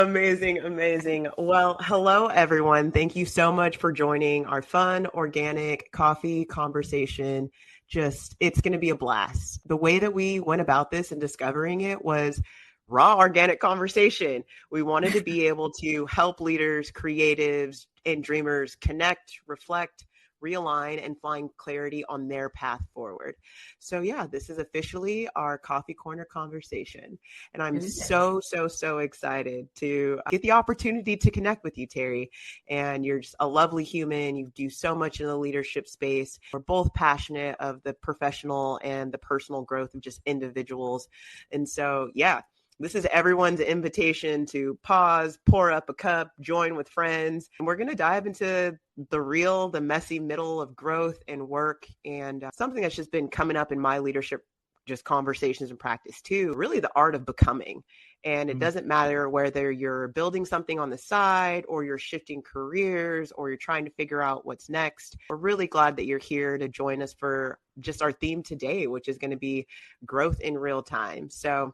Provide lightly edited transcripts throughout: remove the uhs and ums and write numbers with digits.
Amazing, amazing. Well, hello, everyone. Thank you so much for joining our fun, organic coffee conversation. It's going to be a blast. The way that we went about this and discovering it was raw, organic conversation. We wanted to be able to help leaders, creatives, and dreamers connect, reflect, realign, and find clarity on their path forward. So, yeah, this is officially our Coffee Corner conversation. And I'm so excited to get the opportunity to connect with you, Teri. And you're just a lovely human. You do so much in the leadership space. We're both passionate of the professional and the personal growth of just individuals. And so, yeah, this is everyone's invitation to pause, pour up a cup, join with friends. And we're going to dive into the messy middle of growth and work, and something that's just been coming up in my leadership just conversations and practice too, really the art of becoming. And it doesn't matter whether you're building something on the side or you're shifting careers or you're trying to figure out what's next. We're really glad that you're here to join us for just our theme today, which is going to be growth in real time. So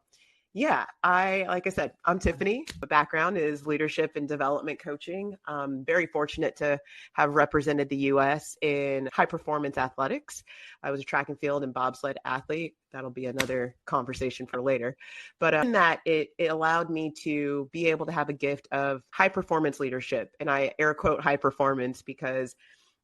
yeah, like I said, I'm Tiffany. My background is leadership and development coaching. I'm very fortunate to have represented the U.S. in high performance athletics. I was a track and field and bobsled athlete. That'll be another conversation for later. But in that, it allowed me to be able to have a gift of high performance leadership. And I air quote high performance because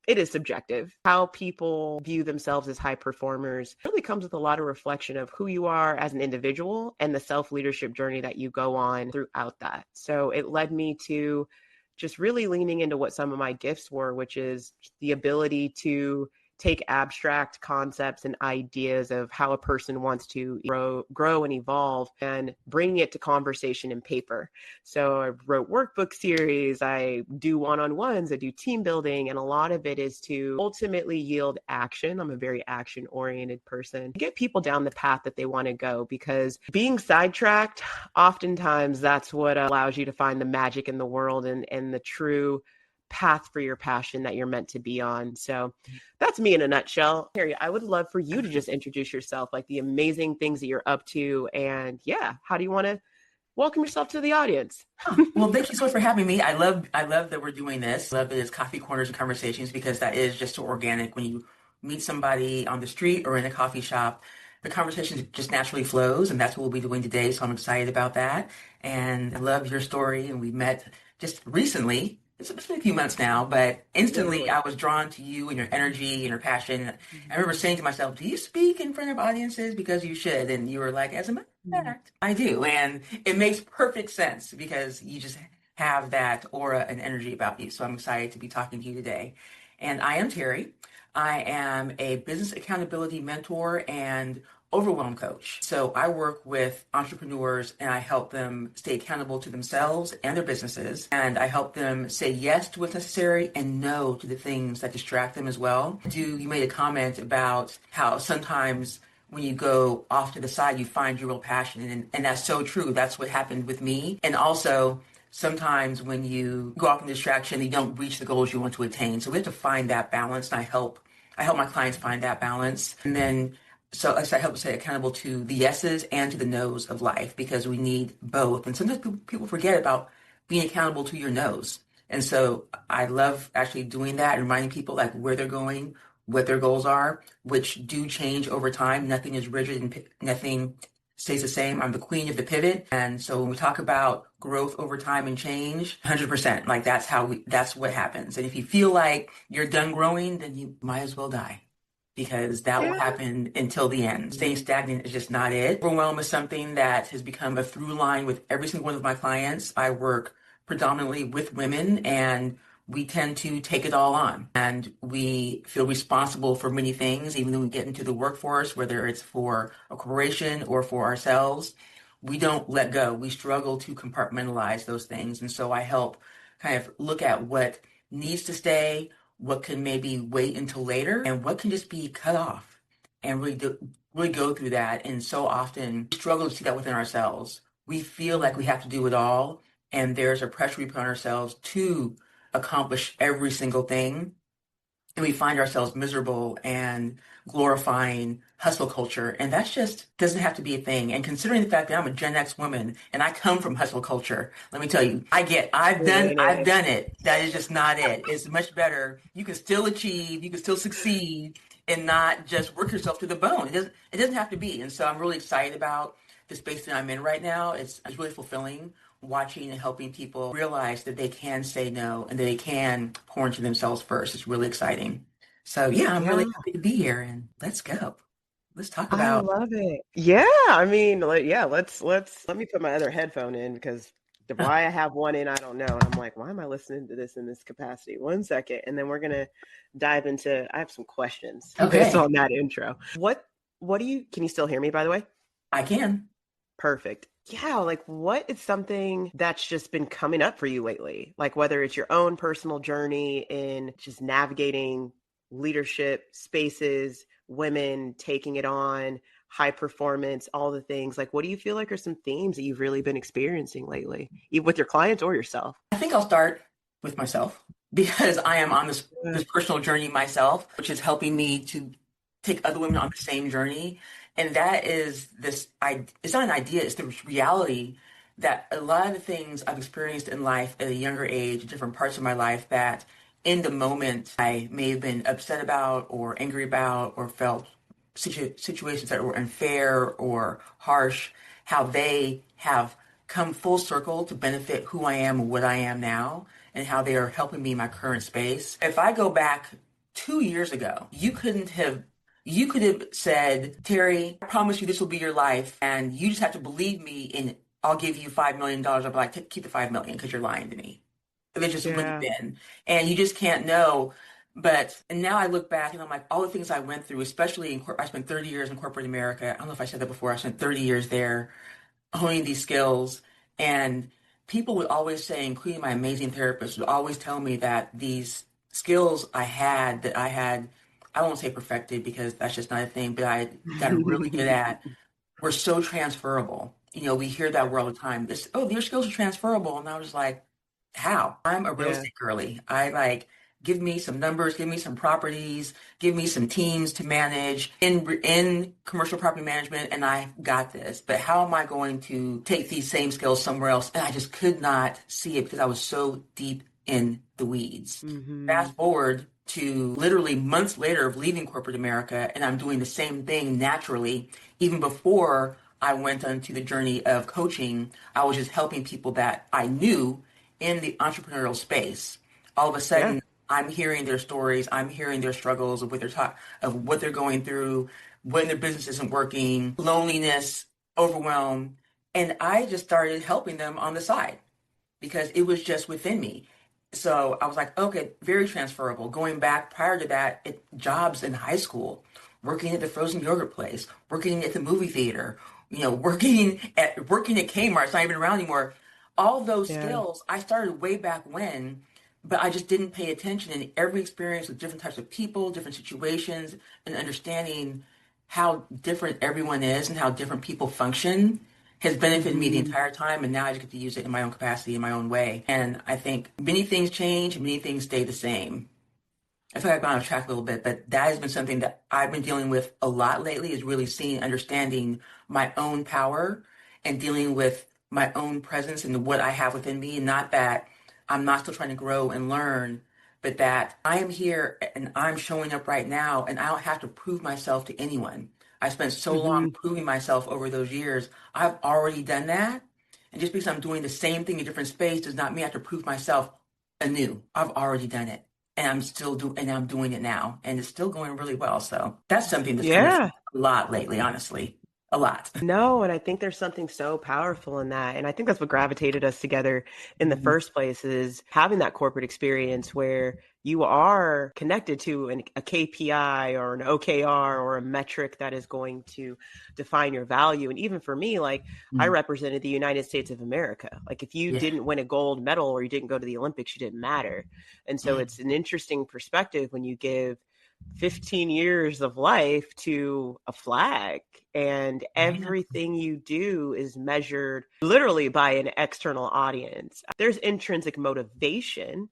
it is subjective. How people view themselves as high performers really comes with a lot of reflection of who you are as an individual and the self-leadership journey that you go on throughout that. So it led me to just really leaning into what some of my gifts were, which is the ability to take abstract concepts and ideas of how a person wants to grow and evolve and bringing it to conversation in paper. So I wrote workbook series, I do one-on-ones, I do team building, and a lot of it is to ultimately yield action. I'm a very action-oriented person. Get people down the path that they want to go, because being sidetracked, oftentimes that's what allows you to find the magic in the world and the true path for your passion that you're meant to be on. So that's me in a nutshell. Harry, I would love for you to just introduce yourself, like the amazing things that you're up to. And yeah, how do you want to welcome yourself to the audience? Well, thank you so much for having me. I love that we're doing this. I love that it's coffee corners and conversations because that is just so organic. When you meet somebody on the street or in a coffee shop, the conversation just naturally flows, and that's what we'll be doing today. So I'm excited about that. And I love your story. And we met just recently. It's been a few months now, but instantly Literally. I was drawn to you and your energy and your passion. I remember saying to myself, "Do you speak in front of audiences? Because you should." And you were like, "As a matter of fact, I do." And it makes perfect sense because you just have that aura and energy about you. So I'm excited to be talking to you today. And I am Teri. I am a business accountability mentor and overwhelm coach. So I work with entrepreneurs and I help them stay accountable to themselves and their businesses. And I help them say yes to what's necessary and no to the things that distract them as well. You made a comment about how sometimes when you go off to the side, you find your real passion. And that's so true. That's what happened with me. And also, sometimes when you go off in distraction, you don't reach the goals you want to attain. So we have to find that balance. And I help my clients find that balance. And then so I help stay accountable to the yeses and to the nos of life because we need both. And sometimes people forget about being accountable to your nos. And so I love actually doing that and reminding people like where they're going, what their goals are, which do change over time. Nothing is rigid and nothing stays the same. I'm the queen of the pivot. And so when we talk about growth over time and change, 100%, like that's what happens. And if you feel like you're done growing, then you might as well die because that will Yeah. happen until the end. Staying stagnant is just not it. Overwhelm is something that has become a through line with every single one of my clients. I work predominantly with women and we tend to take it all on and we feel responsible for many things, even when we get into the workforce, whether it's for a corporation or for ourselves. We don't let go. We struggle to compartmentalize those things. And so I help kind of look at what needs to stay, what can maybe wait until later, and what can just be cut off and really go through that. And so often we struggle to see that within ourselves. We feel like we have to do it all, and there's a pressure we put on ourselves to accomplish every single thing. and we find ourselves miserable and glorifying hustle culture. And that's just doesn't have to be a thing. And considering the fact that I'm a Gen X woman and I come from hustle culture, let me tell you, I've You're in I've it. done it. That is just not it. It's much better. You can still achieve, you can still succeed and not just work yourself to the bone. It doesn't have to be. And so I'm really excited about the space that I'm in right now. It's really fulfilling watching and helping people realize that they can say no and that they can pour into themselves first. It's really exciting. So yeah, I'm really Yeah. happy to be here and let's go. Let's talk I about love it. Yeah, I mean, yeah, let's let me put my other headphone in because why I have one in, I don't know. And I'm like, why am I listening to this in this capacity? One second, and then we're gonna dive into. I have some questions based okay. on that intro. What do you? Can you still hear me? By the way, I can. perfect. Yeah, like what is something that's just been coming up for you lately? Like whether it's your own personal journey in just navigating leadership spaces, women taking it on, high performance, all the things. Like what do you feel like are some themes that you've really been experiencing lately, even with your clients or yourself? I think I'll start with myself because I am on Yeah. this personal journey myself, which is helping me to take other women on the same journey. And that is it's not an idea, it's the reality that a lot of the things I've experienced in life at a younger age, different parts of my life that in the moment I may have been upset about or angry about or felt situations that were unfair or harsh, how they have come full circle to benefit who I am and what I am now, and how they are helping me in my current space. If I go back 2 years ago, you could have said, Teri, I promise you this will be your life, and you just have to believe me, and I'll give you $5 million. I'll be like, keep the 5 million because you're lying to me. It just wouldn't have Yeah. been, and you just can't know. But and now I look back and I'm like, all the things I went through, especially I spent 30 years in corporate America. I don't know if I said that before. I spent 30 years there honing these skills. And people would always say, including my amazing therapist, would always tell me that these skills I had, I won't say perfected because that's just not a thing, but I got really good at were so transferable. You know, we hear that word all the time. This, oh, your skills are transferable. And I was like, how? I'm a real Yeah. estate girly. I like, give me some numbers, give me some properties, give me some teams to manage in commercial property management, and I got this. But how am I going to take these same skills somewhere else? And I just could not see it because I was so deep in the weeds. Hmm. Fast forward to literally months later of leaving corporate America, and I'm doing the same thing naturally. Even before I went onto the journey of coaching, I was just helping people that I knew in the entrepreneurial space. All of a Yeah. sudden, I'm hearing their stories, I'm hearing their struggles of of what they're going through, when their business isn't working, loneliness, overwhelm, and I just started helping them on the side because it was just within me. So I was like, okay, very transferable. Going back prior to that, jobs in high school, working at the frozen yogurt place, working at the movie theater, you know, working at Kmart, it's not even around anymore. All those Yeah. skills I started way back when, but I just didn't pay attention. In every experience with different types of people, different situations, and understanding how different everyone is and how different people function has benefited me the Hmm. entire time, and now I just get to use it in my own capacity, in my own way. And I think many things change, many things stay the same. I feel like I've gone off track a little bit, but that has been something that I've been dealing with a lot lately is really seeing, understanding my own power and dealing with my own presence and what I have within me. And not that I'm not still trying to grow and learn, but that I am here and I'm showing up right now and I don't have to prove myself to anyone. I spent so long Hmm. proving myself over those years. I've already done that. And just because I'm doing the same thing in a different space does not mean I have to prove myself anew. I've already done it and I'm doing it now and it's still going really well. So that's something that's coming Yeah. through a lot lately, honestly. A lot. No, and I think there's something so powerful in that. And I think that's what gravitated us together in the Mhm. first place is having that corporate experience where you are connected to a KPI or an OKR or a metric that is going to define your value. And even for me, like I Mhm. represented the United States of America. Like if you Yeah. didn't win a gold medal or you didn't go to the Olympics, you didn't matter. And so Yeah. it's an interesting perspective when you give 15 years of life to a flag and Yeah. everything you do is measured literally by an external audience. There's intrinsic motivation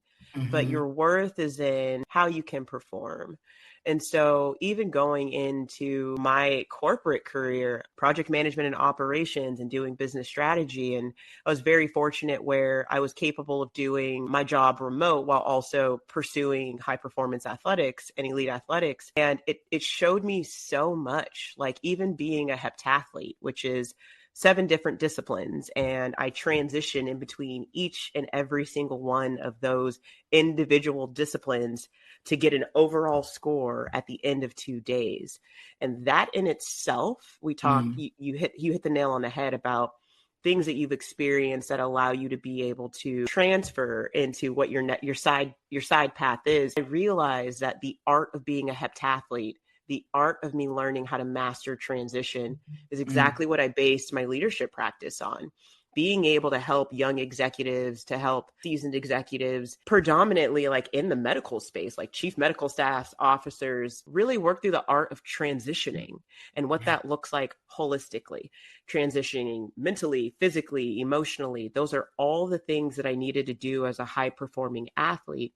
but Mm-hmm. your worth is in how you can perform. And so, even going into my corporate career, project management and operations, and doing business strategy, and I was very fortunate where I was capable of doing my job remote while also pursuing high performance athletics and elite athletics. And it showed me so much, like even being a heptathlete, which is 7 different disciplines. And I transition in between each and every single one of those individual disciplines to get an overall score at the end of 2 days. And that in itself, we talk, Mm-hmm. you hit the nail on the head about things that you've experienced that allow you to be able to transfer into what your side path is. I realized that the art of being a heptathlete, the art of me learning how to master transition, is exactly what I based my leadership practice on. Being able to help young executives, to help seasoned executives, predominantly like in the medical space, like chief medical staffs, officers, really work through the art of transitioning and what Yeah. that looks like holistically. Transitioning mentally, physically, emotionally. Those are all the things that I needed to do as a high performing athlete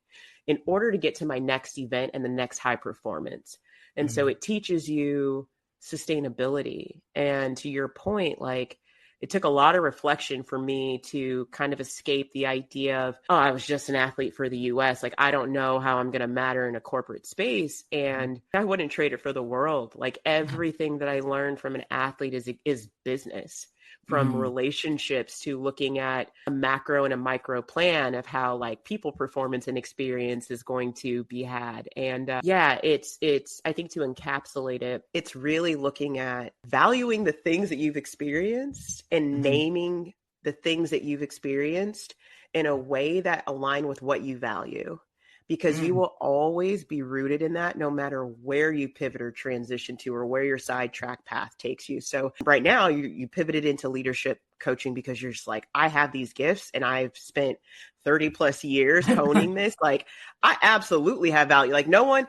in order to get to my next event and the next high performance. And so Mm-hmm. it teaches you sustainability. And to your point, like it took a lot of reflection for me to kind of escape the idea of, oh, I was just an athlete for the US. Like, I don't know how I'm going to matter in a corporate space. And I wouldn't trade it for the world. Like Yeah. everything that I learned from an athlete is business, from Mm-hmm. relationships to looking at a macro and a micro plan of how like people performance and experience is going to be had. And yeah, it's I think to encapsulate it, it's really looking at valuing the things that you've experienced and Mm-hmm. naming the things that you've experienced in a way that align with what you value, because you Mm-hmm. will always be rooted in that no matter where you pivot or transition to or where your sidetrack path takes you. So right now you pivoted into leadership coaching because you're just like, I have these gifts and I've spent 30 plus years honing this. Like I absolutely have value. Like no one,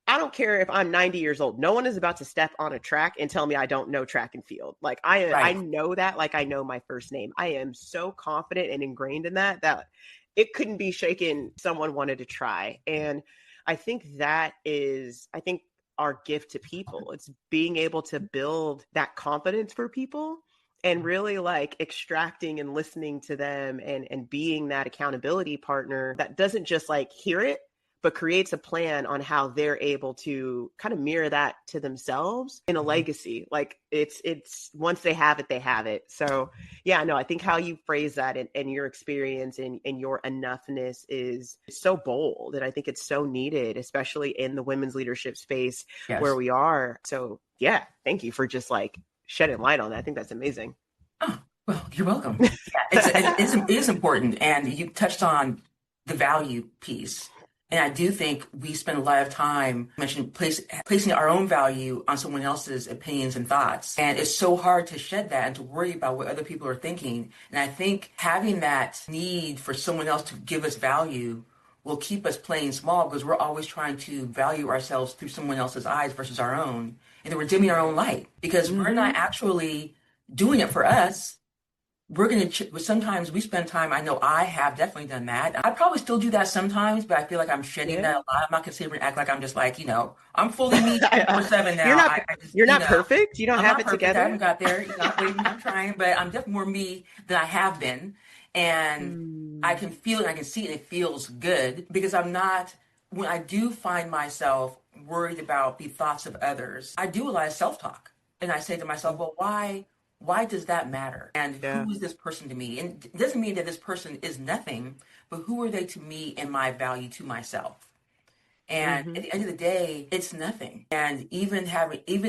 I don't care if I'm 90 years old. No one is about to step on a track and tell me I don't know track and field. Like I Right. know that like I know my first name. I am so confident and ingrained in that it couldn't be shaken. Someone wanted to try. And I think that is, I think our gift to people. It's being able to build that confidence for people and really like extracting and listening to them and being that accountability partner that doesn't just like hear it, but creates a plan on how they're able to kind of mirror that to themselves in a Mm-hmm. legacy. Like it's once they have it, they have it. So yeah, no, I think how you phrase that and your experience and your enoughness is so bold. And I think it's so needed, especially in the women's leadership space where Yes. we are. So yeah, thank you for just like shedding light on that. I think that's amazing. Oh, well, you're welcome. Yeah, it is important, and you touched on the value piece. And I do think we spend a lot of time placing our own value on someone else's opinions and thoughts. And it's so hard to shed that and to worry about what other people are thinking. And I think having that need for someone else to give us value will keep us playing small because we're always trying to value ourselves through someone else's eyes versus our own. And then we're dimming our own light because we're Mm-hmm. not actually doing it for us. We're going to, sometimes we spend time, I know I have definitely done that. I probably still do that sometimes, but I feel like I'm shedding that Yeah. a lot. I'm not going to sit here and act like I'm just like, I'm fully me 24/7 you're now. not I just, you're not perfect. You don't I'm have not it perfect. I together. haven't got there. I'm waiting, I'm trying, but I'm definitely more me than I have been. And I Mm, can feel it, I can see it, and it feels good because I'm not, when I do find myself worried about the thoughts of others, I do a lot of self-talk. And I say to myself, well, why does that matter? And yeah. who is this person to me? And it doesn't mean that this person is nothing, but who are they to me and my value to myself? And Mm-hmm. at the end of the day, it's nothing. And even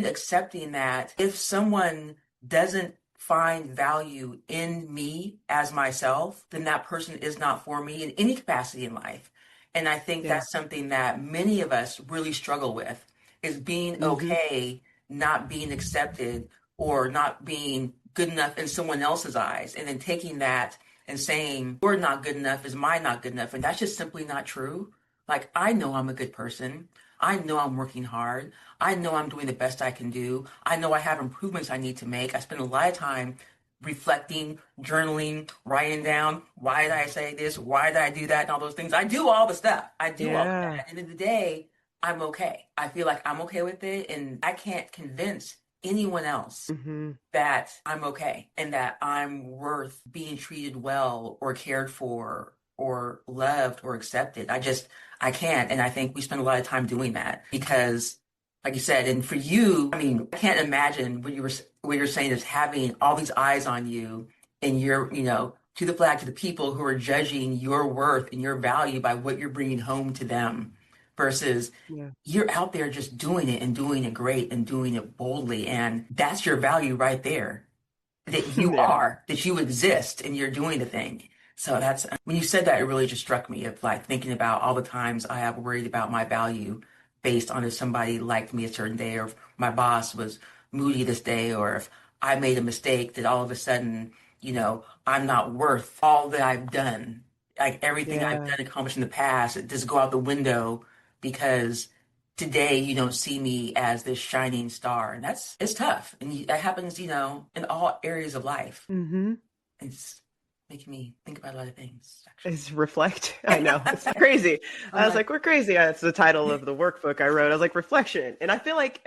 accepting that if someone doesn't find value in me as myself, then that person is not for me in any capacity in life. And I think Yeah. that's something that many of us really struggle with is being Mm-hmm. okay, not being accepted or not being good enough in someone else's eyes. And then taking that and saying, you're not good enough is my not good enough. And that's just simply not true. Like, I know I'm a good person. I know I'm working hard. I know I'm doing the best I can do. I know I have improvements I need to make. I spend a lot of time reflecting, journaling, writing down, why did I say this? Why did I do that? And all those things. I do all the stuff. I do all of that. Yeah. At the end of the day, I'm okay. I feel like I'm okay with it. And I can't convince anyone else Mm-hmm. that I'm okay and that I'm worth being treated well or cared for or loved or accepted. I can't. And I think we spend a lot of time doing that because, like you said, and for you, I mean, I can't imagine what you're saying is having all these eyes on you and you're, to the flag, to the people who are judging your worth and your value by what you're bringing home to them versus Yeah. you're out there just doing it and doing it great and doing it boldly. And that's your value right there, that you Yeah. are, that you exist and you're doing the thing. So that's when you said that, it really just struck me of like thinking about all the times I have worried about my value based on if somebody liked me a certain day or if my boss was moody this day or if I made a mistake that all of a sudden, I'm not worth all that I've done. Like everything I've Yeah. done accomplished in the past, it just go out the window because today you don't see me as this shining star. And it's tough. And that happens, in all areas of life. Mm-hmm. It's making me think about a lot of things, actually. Is reflect. I know. It's crazy. I'm I was like, like, we're crazy. That's the title of the workbook I wrote. I was like, reflection. And I feel like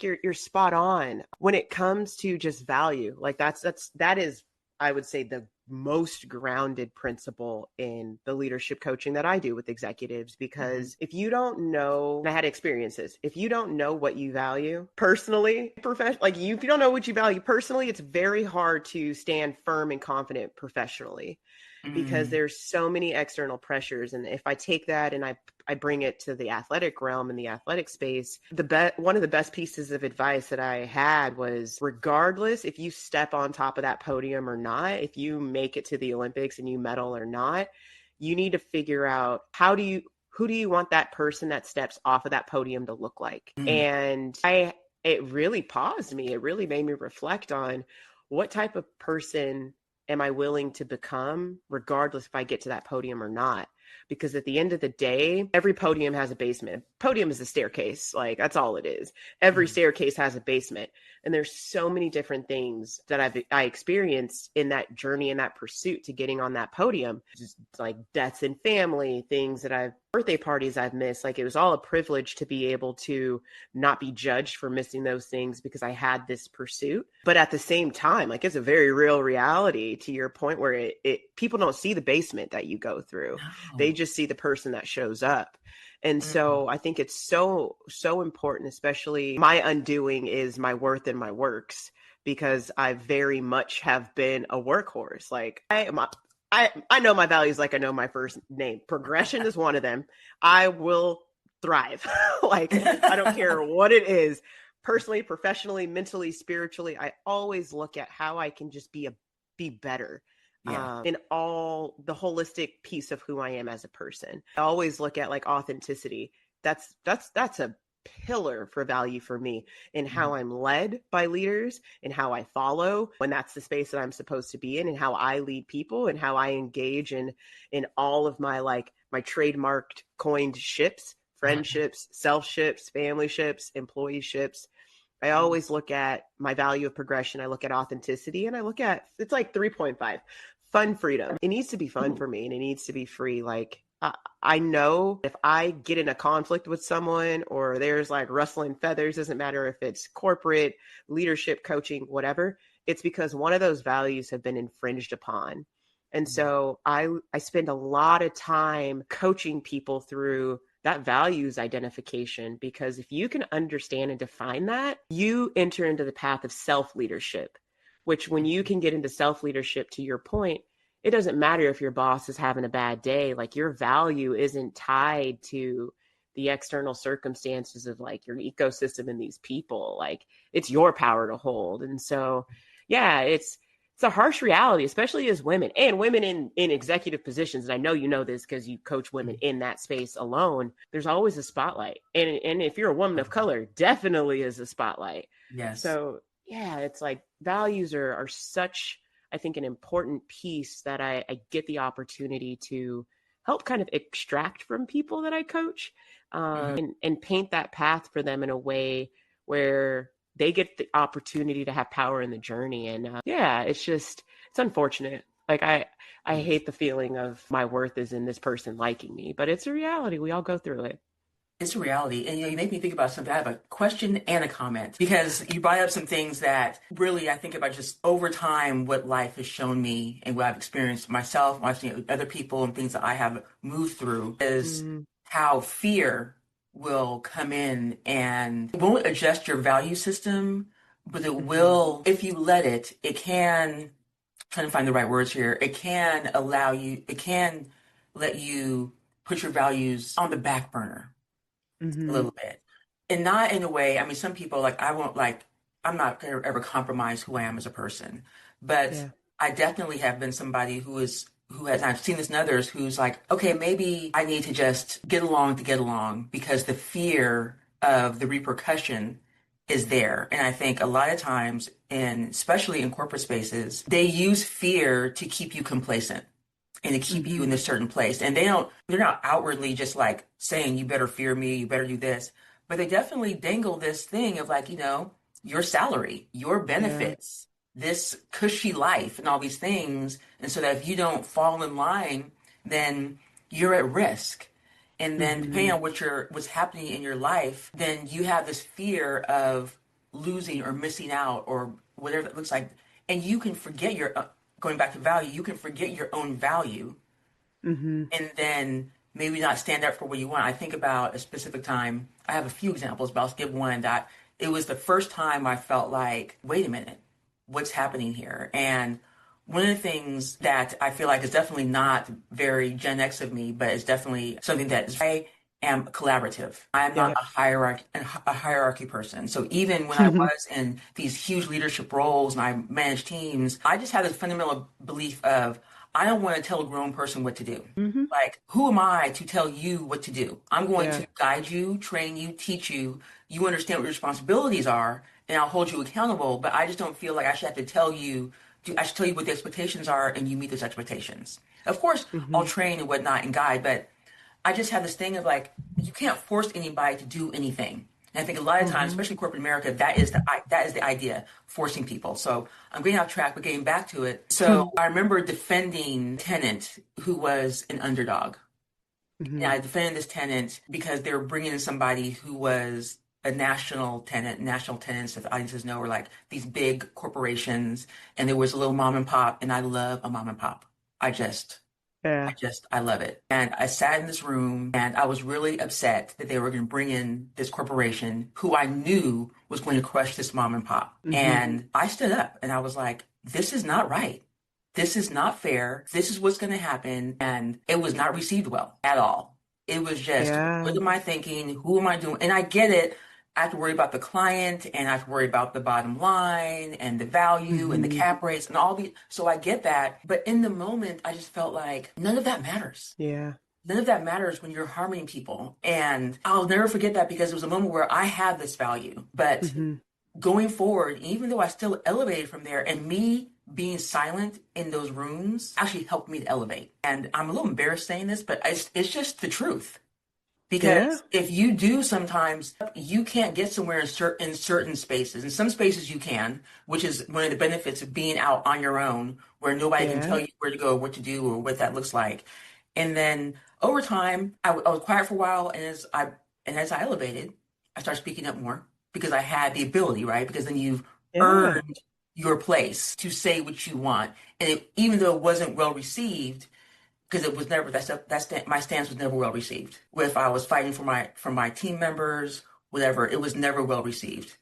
you're spot on when it comes to just value. Like that is, I would say, the most grounded principle in the leadership coaching that I do with executives. mhm, Because if you don't know, and I had experiences, if you don't know what you value personally, like if you don't know what you value personally, it's very hard to stand firm and confident professionally because mm, there's so many external pressures. And if I take that and I bring it to the athletic realm and the athletic space, one of the best pieces of advice that I had was, regardless if you step on top of that podium or not, if you make it to the Olympics and you medal or not, you need to figure out who do you want that person that steps off of that podium to look like? mm, And it really paused me. It really made me reflect on what type of person am I willing to become, regardless if I get to that podium or not? Because at the end of the day, every podium has a basement. Podium is a staircase. Like that's all it is. Every mm, staircase has a basement. And there's so many different things that I experienced in that journey and that pursuit to getting on that podium. Just like deaths in family, things that birthday parties I've missed. Like it was all a privilege to be able to not be judged for missing those things because I had this pursuit. But at the same time, like it's a very real reality to your point where it people don't see the basement that you go through. They no, just see the person that shows up. And mm, so I think it's so important, especially my undoing is my worth and my works, because I very much have been a workhorse. Like I know my values like I know my first name. Progression is one of them. I will thrive. Like I don't care what it is, personally, professionally, mentally, spiritually. I always look at how I can just be better, yeah, in all the holistic piece of who I am as a person. I always look at like authenticity. That's a pillar for value for me in mm, how I'm led by leaders and how I follow when that's the space that I'm supposed to be in, and how I lead people and how I engage in all of my like my trademarked coined ships, friendships, self ships, family ships, employee ships. I mm, always look at my value of progression. I look at authenticity, and I look at, it's like 3.5, fun freedom. It needs to be fun for me and it needs to be free. Like I know if I get in a conflict with someone or there's like rustling feathers, doesn't matter if it's corporate, leadership, coaching, whatever, it's because one of those values have been infringed upon. And yeah, so I spend a lot of time coaching people through that values identification, because if you can understand and define that, you enter into the path of self leadership, which when you mm, can get into self leadership, to your point, it doesn't matter if your boss is having a bad day. Like your value isn't tied to the external circumstances of like your ecosystem and these people. Like it's your power to hold. And so, yeah, it's a harsh reality, especially as women and women in executive positions. And I know you know this because you coach women mm, in that space alone. There's always a spotlight, and if you're a woman of totally. color, definitely is a spotlight. Yes. So yeah, it's like values are such, I think, an important piece that I get the opportunity to help kind of extract from people that I coach, Mhm. and paint that path for them in a way where they get the opportunity to have power in the journey. And yeah, it's unfortunate. Like I hate the feeling of my worth is in this person liking me, but it's a reality. We all go through it. It's a reality. And you make me think about something. I have a question and a comment because you brought up some things that really I think about just over time what life has shown me and what I've experienced myself, watching other people and things that I have moved through is how fear will come in and it won't adjust your value system, but it will, if you let it, it can, trying to find the right words here, it can let you put your values on the back burner a Mm-hmm. little bit. And not in a way, I mean, some people like, I'm not going to ever compromise who I am as a person. But Yeah. I definitely have been somebody who has, I've seen this in others, who's like, okay, maybe I need to just get along to get along because the fear of the repercussion is there. And I think a lot of times, and especially in corporate spaces, they use fear to keep you complacent and to keep you Mm-hmm. in a certain place. And they're not outwardly just like saying, you better fear me, you better do this. But they definitely dangle this thing of like, your salary, your Yeah. benefits, this cushy life and all these things. And so that if you don't fall in line, then you're at risk. And then depending Mm-hmm. on what's happening in your life, then you have this fear of losing or missing out or whatever it looks like. And you can forget going back to value, you can forget your own value Mm-hmm. and then maybe not stand up for what you want. I think about a specific time. I have a few examples, but I'll give one that it was the first time I felt like, wait a minute, what's happening here? And one of the things that I feel like is definitely not very Gen X of me, but it's definitely something that is I am collaborative. I'm not Yeah. a hierarchy person. So even when I was in these huge leadership roles and I managed teams, I just had this fundamental belief of I don't want to tell a grown person what to do. Mm-hmm. Like, who am I to tell you what to do? I'm going Yeah. to guide you, train you, teach you. You understand what your responsibilities are, and I'll hold you accountable. But I just don't feel like I should have to tell you. I should tell you what the expectations are, and you meet those expectations. Of course, I'll Mm-hmm. train and whatnot and guide, but I just have this thing of like, you can't force anybody to do anything. And I think a lot of times, Mm-hmm. especially in corporate America, that is the idea, forcing people. So I'm getting off track, but getting back to it. So I remember defending a tenant who was an underdog. And Mm-hmm. I defended this tenant because they were bringing in somebody who was a national tenant. National tenants, if audiences know, were like these big corporations. And there was a little mom and pop, and I love a mom and pop. I just Yeah. I love it. And I sat in this room and I was really upset that they were going to bring in this corporation who I knew was going to crush this mom and pop. Mm-hmm. And I stood up and I was like, this is not right. This is not fair. This is what's going to happen. And it was not received well at all. It was just, Yeah. what am I thinking? Who am I doing? And I get it. I have to worry about the client and I have to worry about the bottom line and the value and the Mm-hmm. cap rates and all the, so I get that. But in the moment, I just felt like none of that matters. Yeah. None of that matters when you're harming people. And I'll never forget that because it was a moment where I had this value. But Mm-hmm. going forward, even though I still elevated from there and me being silent in those rooms actually helped me to elevate. And I'm a little embarrassed saying this, but it's just the truth. Yeah. Because if you do sometimes, you can't get somewhere in certain spaces. In some spaces you can, which is one of the benefits of being out on your own, where nobody can Yeah. tell you where to go, what to do, or what that looks like. And then over time, I was quiet for a while, and as I elevated, I started speaking up more because I had the ability, right? Because then you've Yeah. earned your place to say what you want, and even though it wasn't well received because it was never my stance was never well received. If I was fighting for my team members, whatever, it was never well received.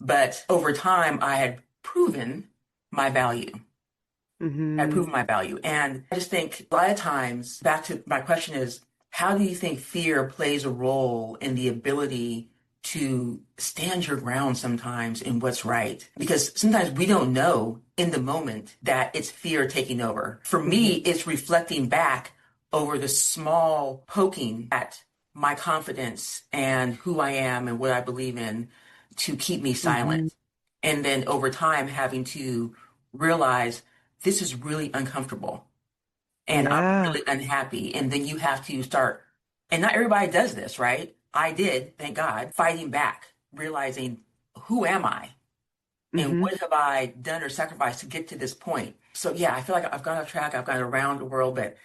But over time, I had proven my value. I Mm-hmm. proven my value, and I just think a lot of times. Back to my question is, how do you think fear plays a role in the ability to stand your ground sometimes in what's right? Because sometimes we don't know in the moment that it's fear taking over. For me, Mm-hmm. it's reflecting back over the small poking at my confidence and who I am and what I believe in to keep me Mm-hmm. silent. And then over time, having to realize this is really uncomfortable and I'm Yeah. really unhappy. And then you have to start, and not everybody does this, right? I did, thank God, fighting back, realizing who am I? And Mm-hmm. what have I done or sacrificed to get to this point? So yeah, I feel like I've gone off track. I've gone around the world, but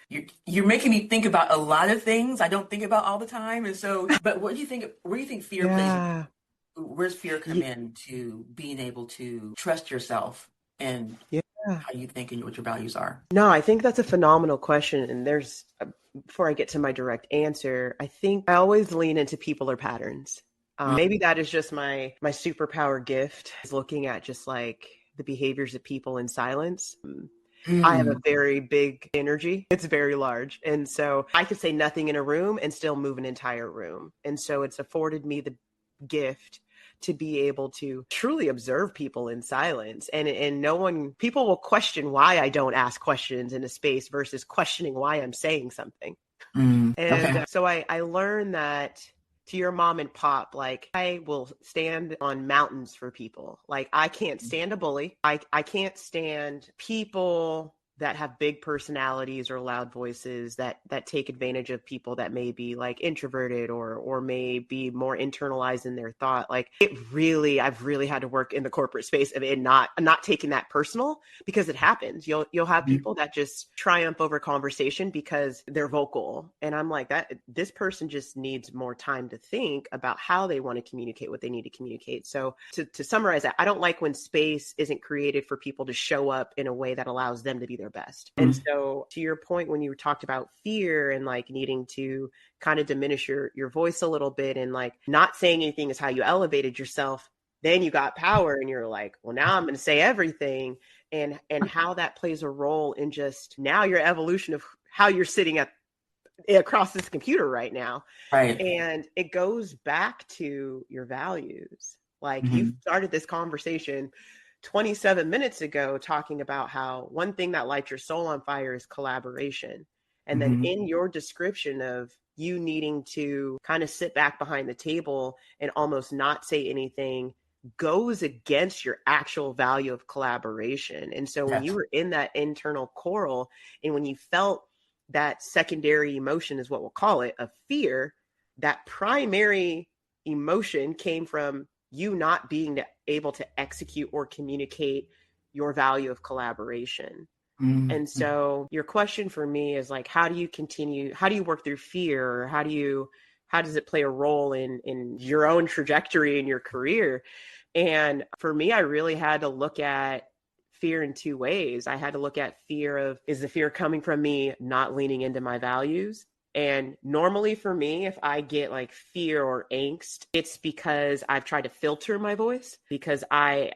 you're making me think about a lot of things I don't think about all the time. And so, but what do you think? Where do you think fear plays? Yeah. Where's fear come in to being able to trust yourself and Yeah. how you think and what your values are? No, I think that's a phenomenal question. And before I get to my direct answer, I think I always lean into people or patterns. Maybe that is just my superpower gift is looking at just like the behaviors of people in silence. I have a Mm, very big energy. It's very large. And so I could say nothing in a room and still move an entire room. And so it's afforded me the gift to be able to truly observe people in silence. And no one, people will question why I don't ask questions in a space versus questioning why I'm saying something. And okay. so I learned that to your mom and pop, like I will stand on mountains for people. Like I can't stand a bully. I can't stand people that have big personalities or loud voices that take advantage of people that may be like introverted or may be more internalized in their thought. Like I've really had to work in the corporate space of it not taking that personal, because it happens. You'll have Mhm. people that just triumph over conversation because they're vocal, and I'm like, that this person just needs more time to think about how they want to communicate what they need to communicate. So to summarize that, I don't like when space isn't created for people to show up in a way that allows them to be their best. And Mm, so to your point, when you talked about fear and like needing to kind of diminish your voice a little bit and like not saying anything is how you elevated yourself, then you got power and you're like, well, now I'm going to say everything. And how that plays a role in just now your evolution of how you're sitting across this computer right now. right. And it goes back to your values. Like you Hmm. started this conversation 27 minutes ago talking about how one thing that lights your soul on fire is collaboration. And then Hmm. in your description of you needing to kind of sit back behind the table and almost not say anything goes against your actual value of collaboration. And so when you Yes. were in that internal quarrel and when you felt that secondary emotion, is what we'll call it, of fear, that primary emotion came from you not being able to execute or communicate your value of collaboration. And Mm-hmm. so your question for me is like, how do you work through fear? Or how does it play a role in your own trajectory in your career? And for me, I really had to look at fear in two ways. I had to look at fear of, is the fear coming from me not leaning into my values? And normally for me, if I get like fear or angst, it's because I've tried to filter my voice, because I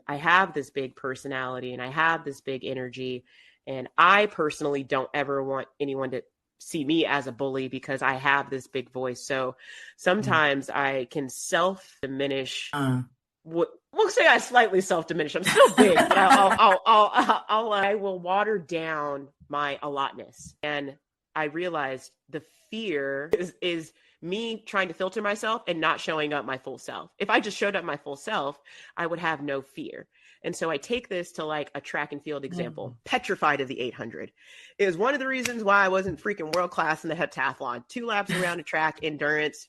have this big personality and I have this big energy. And I personally don't ever want anyone to see me as a bully because I have this big voice. So sometimes I can self diminish. Uh, We'll say I slightly self diminish. I'm still big, but I will water down my allotness. And I realized the fear is me trying to filter myself and not showing up my full self. If I just showed up my full self, I would have no fear. And so I take this to like a track and field example, petrified of the 800. It was one of the reasons why I wasn't freaking world class in the heptathlon. 2 laps around a track, endurance.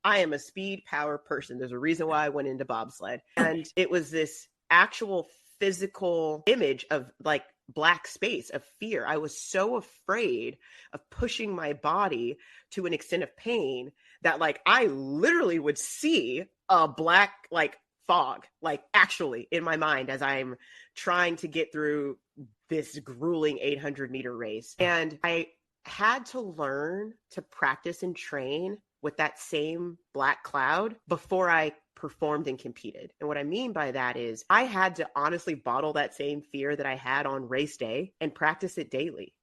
I am a speed power person. There's a reason why I went into bobsled. And it was this actual physical image of like black space of fear. I was so afraid of pushing my body to an extent of pain that like I literally would see a black like fog, like actually in my mind as I'm trying to get through this grueling 800-meter race. And I had to learn to practice and train with that same black cloud before I performed and competed. And what I mean by that is I had to honestly bottle that same fear that I had on race day and practice it daily.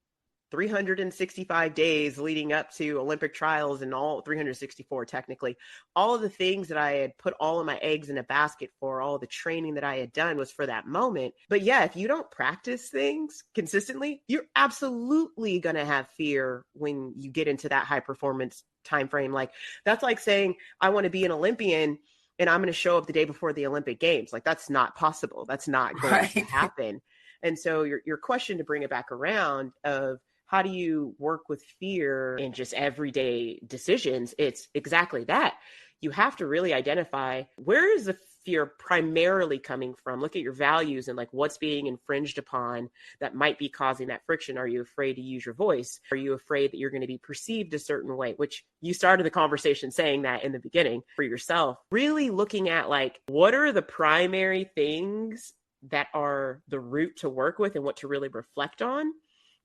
365 days leading up to Olympic trials and all 364 technically, all of the things that I had put all of my eggs in a basket for, all the training that I had done was for that moment. But yeah, if you don't practice things consistently, you're absolutely going to have fear when you get into that high performance time frame. Like that's like saying I want to be an Olympian and I'm going to show up the day before the Olympic Games. Like that's not possible. That's not going to right. happen. And so your question, to bring it back around, of how do you work with fear in just everyday decisions? It's exactly that. you have to really identify, where is the fear primarily coming from? Look at your values and like what's being infringed upon that might be causing that friction. Are you afraid to use your voice? Are you afraid that you're going to be perceived a certain way? Which you started the conversation saying that in the beginning for yourself. Really looking at like, what are the primary things that are the root to work with and what to really reflect on,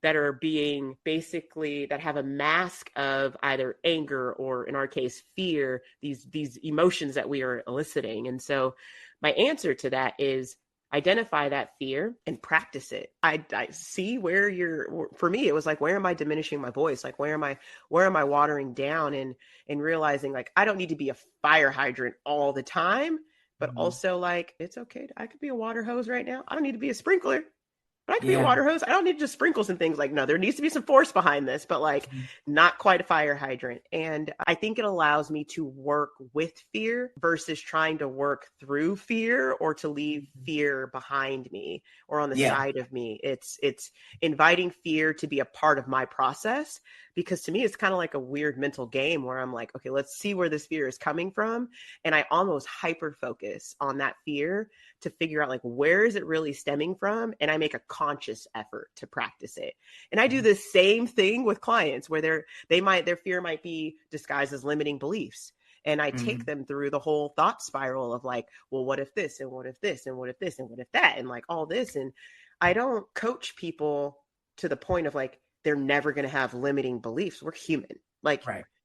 that are being basically, that have a mask of either anger or, in our case, fear, these emotions that we are eliciting. And so my answer to that is identify that fear and practice it. I see where for me, it was like, where am I diminishing my voice? Like, where am I watering down, and realizing like, I don't need to be a fire hydrant all the time, but also like, it's okay. I could be a water hose right now. I don't need to be a sprinkler. But I could be a water hose. I don't need just sprinkles and things. Like, no, there needs to be some force behind this, but like not quite a fire hydrant. And I think it allows me to work with fear versus trying to work through fear or to leave fear behind me or on the side of me. It's inviting fear to be a part of my process, because to me, it's kind of like a weird mental game where I'm like, okay, let's see where this fear is coming from. And I almost hyper focus on that fear to figure out like, where is it really stemming from? And I make a conscious effort to practice it. And I do the same thing with clients where their fear might be disguised as limiting beliefs. And I take them through the whole thought spiral of like, well, what if this, and what if this, and what if this, and what if that, and like all this. And I don't coach people to the point of like, they're never going to have limiting beliefs. We're human. Like,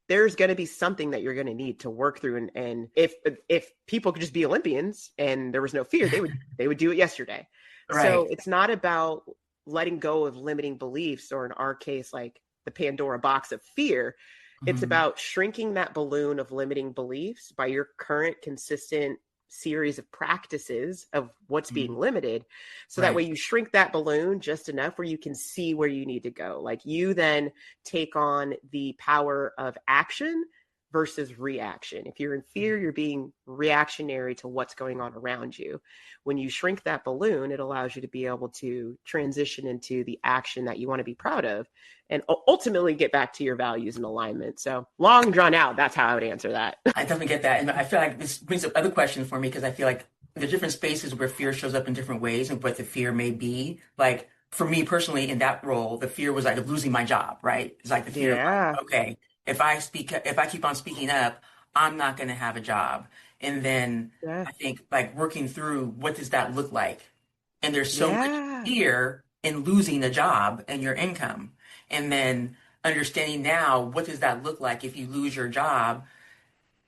there's going to be something that you're going to need to work through. And if people could just be Olympians and there was no fear, they would do it yesterday. So it's not about letting go of limiting beliefs, or in our case, like the Pandora box of fear. It's about shrinking that balloon of limiting beliefs by your current consistent series of practices of what's being limited. So that way you shrink that balloon just enough where you can see where you need to go. Like, you then take on the power of action versus reaction. If you're in fear, you're being reactionary to what's going on around you. When you shrink that balloon, it allows you to be able to transition into the action that you want to be proud of and ultimately get back to your values and alignment. So long drawn out, that's how I would answer that. I definitely get that. And I feel like this brings up other questions for me, because I feel like the different spaces where fear shows up in different ways and what the fear may be. Like, for me personally, in that role, the fear was like of losing my job, right? It's like the fear of like, okay, if I keep on speaking up, I'm not going to have a job. And then I think like working through, what does that look like? And there's so much fear in losing a job and your income. And then understanding now, what does that look like if you lose your job?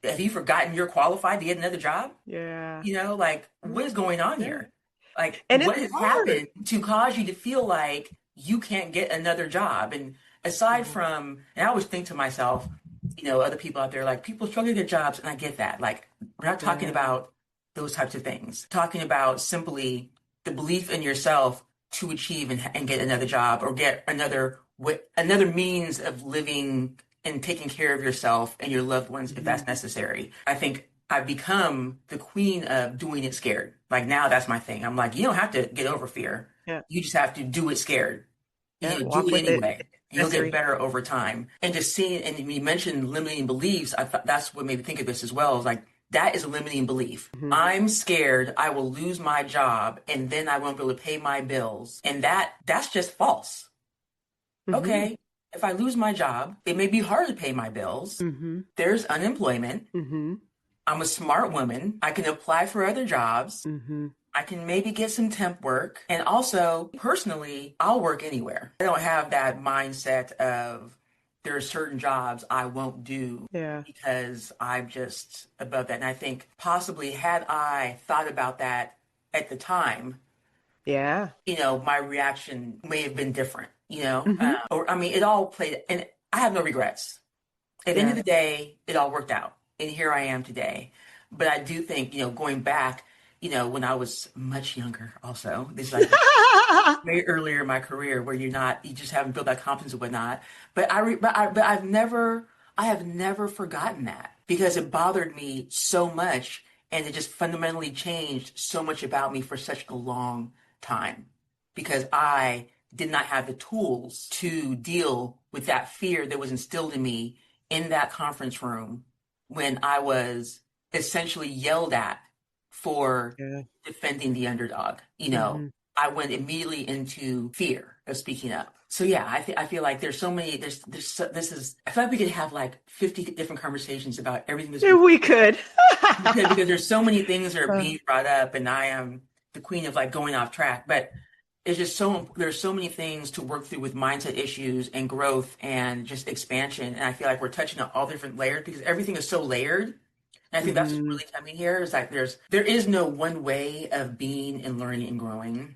Have you forgotten you're qualified to get another job? Yeah. You know, like, what is going on here? Like, and what has happened to cause you to feel like you can't get another job? And aside from, and I always think to myself, you know, other people out there, like, people struggle to get jobs, and I get that. Like, we're not talking about those types of things. Talking about simply the belief in yourself to achieve and get another job, or get another means of living and taking care of yourself and your loved ones if that's necessary. I think I've become the queen of doing it scared. Like, now that's my thing. I'm like, you don't have to get over fear. You just have to do it scared. You know, do it anyway. And you'll get better over time. And just seeing, and you mentioned limiting beliefs, I thought that's what made me think of this as well. Is like, that is a limiting belief. I'm scared I will lose my job and then I won't be able to pay my bills. And that's just false. Okay, if I lose my job, it may be hard to pay my bills. There's unemployment. I'm a smart woman. I can apply for other jobs. I can maybe get some temp work. And also, personally, I'll work anywhere. I don't have that mindset of, there are certain jobs I won't do because I'm just above that. And I think possibly, had I thought about that at the time, you know, my reaction may have been different, you know? Or, I mean, it all played, and I have no regrets. At the end of the day, it all worked out. And here I am today. But I do think, you know, going back, you know, when I was much younger also, this is like way earlier in my career, where you just haven't built that confidence and whatnot. But I have never forgotten that, because it bothered me so much, and it just fundamentally changed so much about me for such a long time, because I did not have the tools to deal with that fear that was instilled in me in that conference room when I was essentially yelled at for Yeah. defending the underdog. Hmm. I went immediately into fear of speaking up. So yeah, I feel like there's so many, this is, I feel like we could have like 50 different conversations about everything that's been, We could. because there's so many things that are Uh, being brought up, and I am the queen of like going off track. But it's just there's so many things to work through with mindset issues and growth and just expansion. And I feel like we're touching on all different layers because everything is so layered. And I think that's what's hmm really coming here is like there is no one way of being and learning and growing.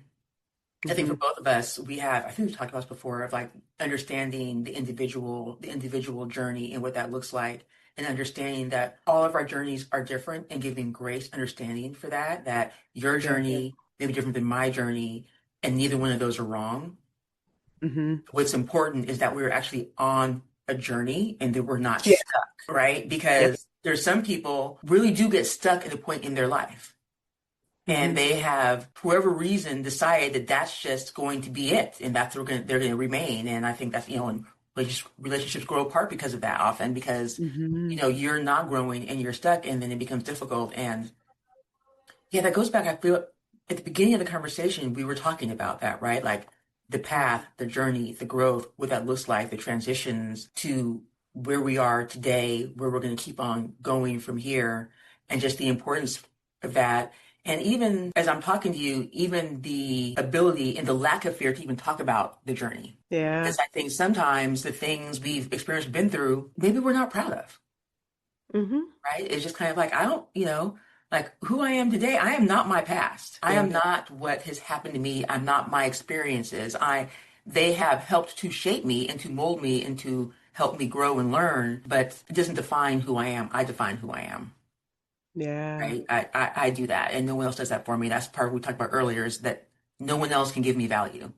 I think for hmm both of us, I think we've talked about this before, of like understanding the individual journey and what that looks like, and understanding that all of our journeys are different, and giving grace, understanding for that, that your Yeah. journey may be different than my journey, and neither one of those are wrong. Hmm. What's important is that we're actually on a journey and that we're not Yeah. stuck, right? Yep. Because there's some people really do get stuck at a point in their life, and Hmm. they have, for whatever reason, decided that that's just going to be it, and that's where they're going to remain. And I think that's, and relationships grow apart because of that often, because Hmm. you're not growing and you're stuck, and then it becomes difficult. And yeah, that goes back. I feel at the beginning of the conversation we were talking about that, right? Like the path, the journey, the growth, what that looks like, the transitions to where we are today, where we're going to keep on going from here, and just the importance of that. And even as I'm talking to you, even the ability and the lack of fear to even talk about the journey. Yeah. Because I think sometimes the things we've experienced, been through, maybe we're not proud of, Hmm. right? It's just kind of like, I don't, like who I am today, I am not my past. I Yeah. am not what has happened to me. I'm not my experiences. They have helped to shape me and to mold me and to help me grow and learn, but it doesn't define who I am. I define who I am, Yeah. right? I do that, and no one else does that for me. That's part of what we talked about earlier, is that no one else can give me value.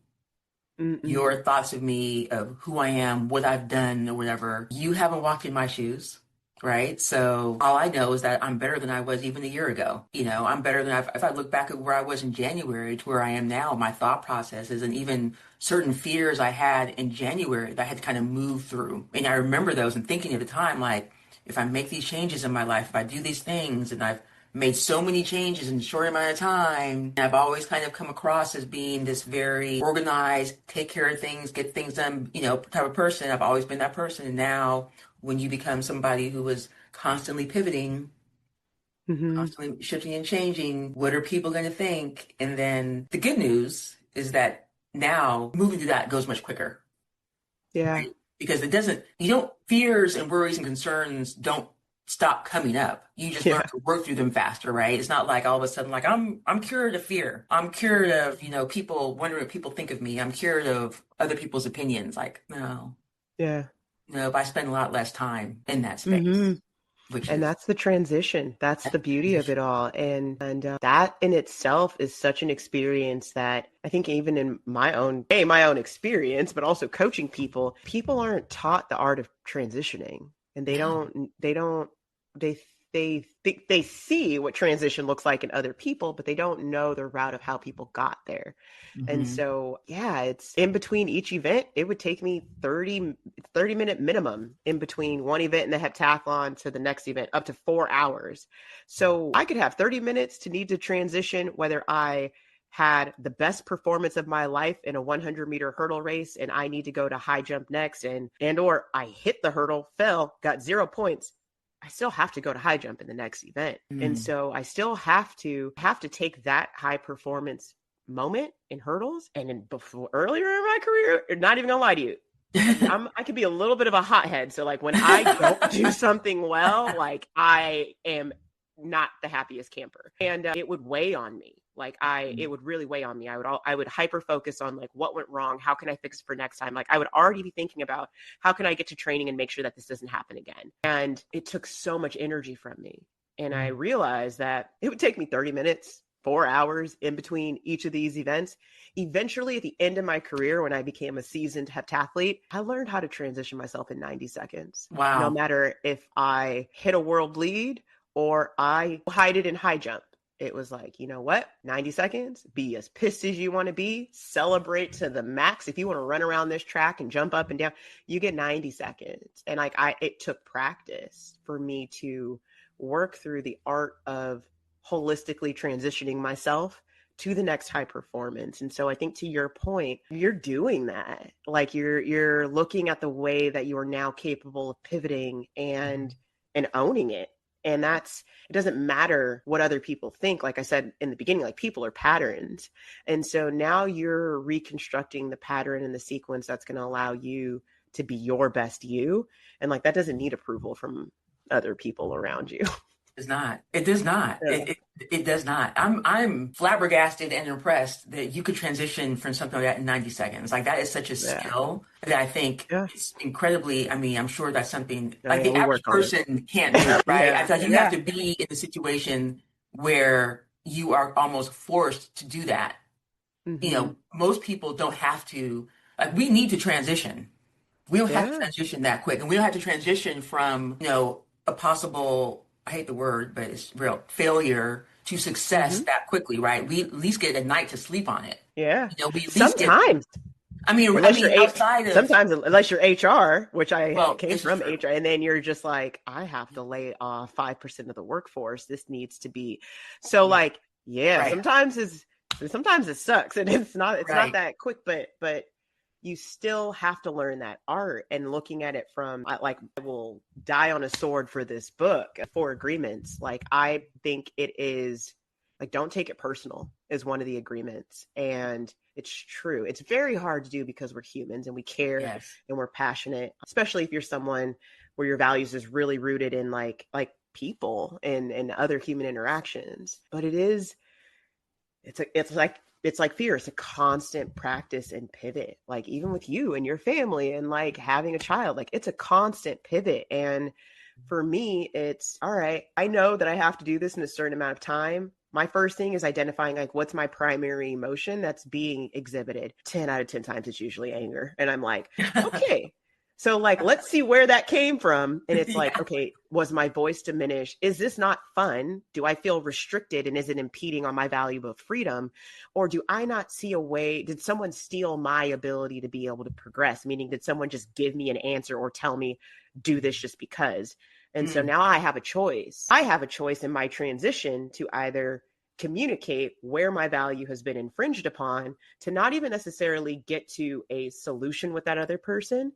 Mm-mm. Your thoughts of me, of who I am, what I've done, or whatever. You haven't walked in my shoes, right? So all I know is that I'm better than I was even a year ago. I'm better than if I look back at where I was in January to where I am now, my thought processes and even certain fears I had in January that I had to kind of move through. And I remember those and thinking at the time, like, if I make these changes in my life, if I do these things, and I've made so many changes in a short amount of time. I've always kind of come across as being this very organized, take care of things, get things done, type of person. I've always been that person. And now when you become somebody who is constantly pivoting, Hmm. constantly shifting and changing, what are people going to think? And then the good news is that now moving through that goes much quicker, Yeah. right? Because fears and worries and concerns don't stop coming up. You just learn Yeah. to work through them faster, right? It's not like all of a sudden, like I'm cured of fear. I'm cured of, people wondering what people think of me. I'm cured of other people's opinions. Like, no, Yeah. but I spend a lot less time in that Hmm. space, which And is that's the transition. That's that's the the beauty of it transition. all. And that in itself is such an experience that I think even in my own experience, but also coaching people aren't taught the art of transitioning. And No. they they think they see what transition looks like in other people, but they don't know the route of how people got there. And Hmm. so, yeah, it's in between each event, it would take me 30-minute minimum in between one event in the heptathlon to the next event, up to 4 hours. So I could have 30 minutes to need to transition, whether I had the best performance of my life in a 100-meter hurdle race and I need to go to high jump next, and or I hit the hurdle, fell, got 0 points. I still have to go to high jump in the next event. And Mm. so I still have to take that high performance moment in hurdles. And in before earlier in my career, not even gonna lie to you, I could be a little bit of a hothead. So like when I don't do something well, like I am not the happiest camper, and it would weigh on me. It would really weigh on me. I would hyper focus on like what went wrong, how can I fix it for next time. Like I would already be thinking about how can I get to training and make sure that this doesn't happen again. And it took so much energy from me. And I realized that it would take me 30 minutes, 4 hours in between each of these events. Eventually, at the end of my career, when I became a seasoned heptathlete, I learned how to transition myself in 90 seconds. No Wow. matter if I hit a world lead or I hide it in high jump. it was like, you know what? 90 seconds, be as pissed as you want to be, celebrate to the max. If you want to run around this track and jump up and down, you get 90 seconds. And like it took practice for me to work through the art of holistically transitioning myself to the next high performance. And so I think to your point, you're doing that. Like you're looking at the way that you are now capable of pivoting and owning it. And it doesn't matter what other people think. Like I said in the beginning, like people are patterns. And so now you're reconstructing the pattern and the sequence that's going to allow you to be your best you. And like, that doesn't need approval from other people around you. Does not. It does not. Yeah. It does not. I'm flabbergasted and impressed that you could transition from something like that in 90 seconds. Like that is such a skill that I think is incredibly, I mean, I'm sure that's something like the average person can't do, right? I thought you have to be in a situation where you are almost forced to do that. You know, most people don't have to, like we need to transition. We don't have to transition that quick. And we don't have to transition from, you know, a possible, I hate the word, but it's real, failure to success that quickly, right? We at least get a night to sleep on it. Yeah. You know, we at least sometimes. Outside of sometimes unless you're HR, which I came from HR, and then you're just like, I have to lay off 5% of the workforce. This needs to be so like, sometimes it sucks, and it's not that quick, but you still have to learn that art. And looking at it from like, I will die on a sword for this book, 4 agreements. Like, I think it is like, don't take it personal is one of the agreements. And it's true. It's very hard to do because we're humans and we care and we're passionate, especially if you're someone where your values is really rooted in like people and other human interactions. But it's like fear. It's a constant practice and pivot, like even with you and your family and like having a child, like it's a constant pivot. And for me, it's all right. I know that I have to do this in a certain amount of time. My first thing is identifying like, what's my primary emotion that's being exhibited. 10 out of 10 times, it's usually anger. And I'm like, okay. So like, let's see where that came from. And it's like, okay, was my voice diminished? Is this not fun? Do I feel restricted? And is it impeding on my value of freedom? Or do I not see a way? Did someone steal my ability to be able to progress? Meaning, did someone just give me an answer or tell me, do this just because? And so now I have a choice. I have a choice in my transition to either communicate where my value has been infringed upon, to not even necessarily get to a solution with that other person,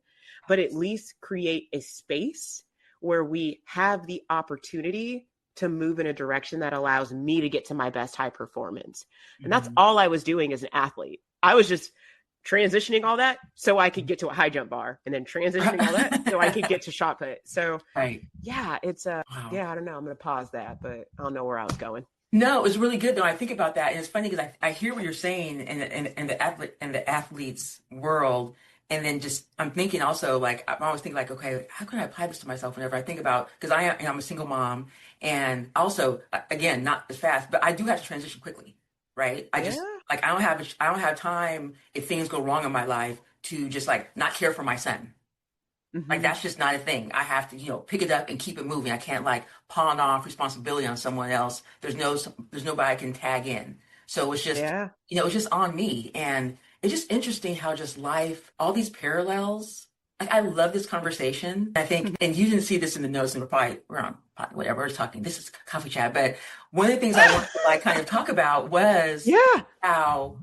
but at least create a space where we have the opportunity to move in a direction that allows me to get to my best high performance. And that's all I was doing as an athlete. I was just transitioning all that so I could get to a high jump bar, and then transitioning all that so I could get to shot put. So it's I don't know. I'm going to pause that, but I don't know where I was going. No, it was really good though. I think about that, and it's funny because I hear what you're saying in the athlete's world. And then just, I'm thinking also, like, I'm always thinking like, okay, how can I apply this to myself whenever I think about, because I'm a single mom, and also, again, not as fast, but I do have to transition quickly, right? I just, like, I don't have time if things go wrong in my life to just like not care for my son. Like, that's just not a thing. I have to, pick it up and keep it moving. I can't like pawn off responsibility on someone else. There's nobody I can tag in. So it's just, it's just on me. And it's just interesting how just life, all these parallels. Like, I love this conversation. I think, and you didn't see this in the notes, and we're on whatever, we're talking. This is coffee chat. But one of the things I wanted to like kind of talk about was how,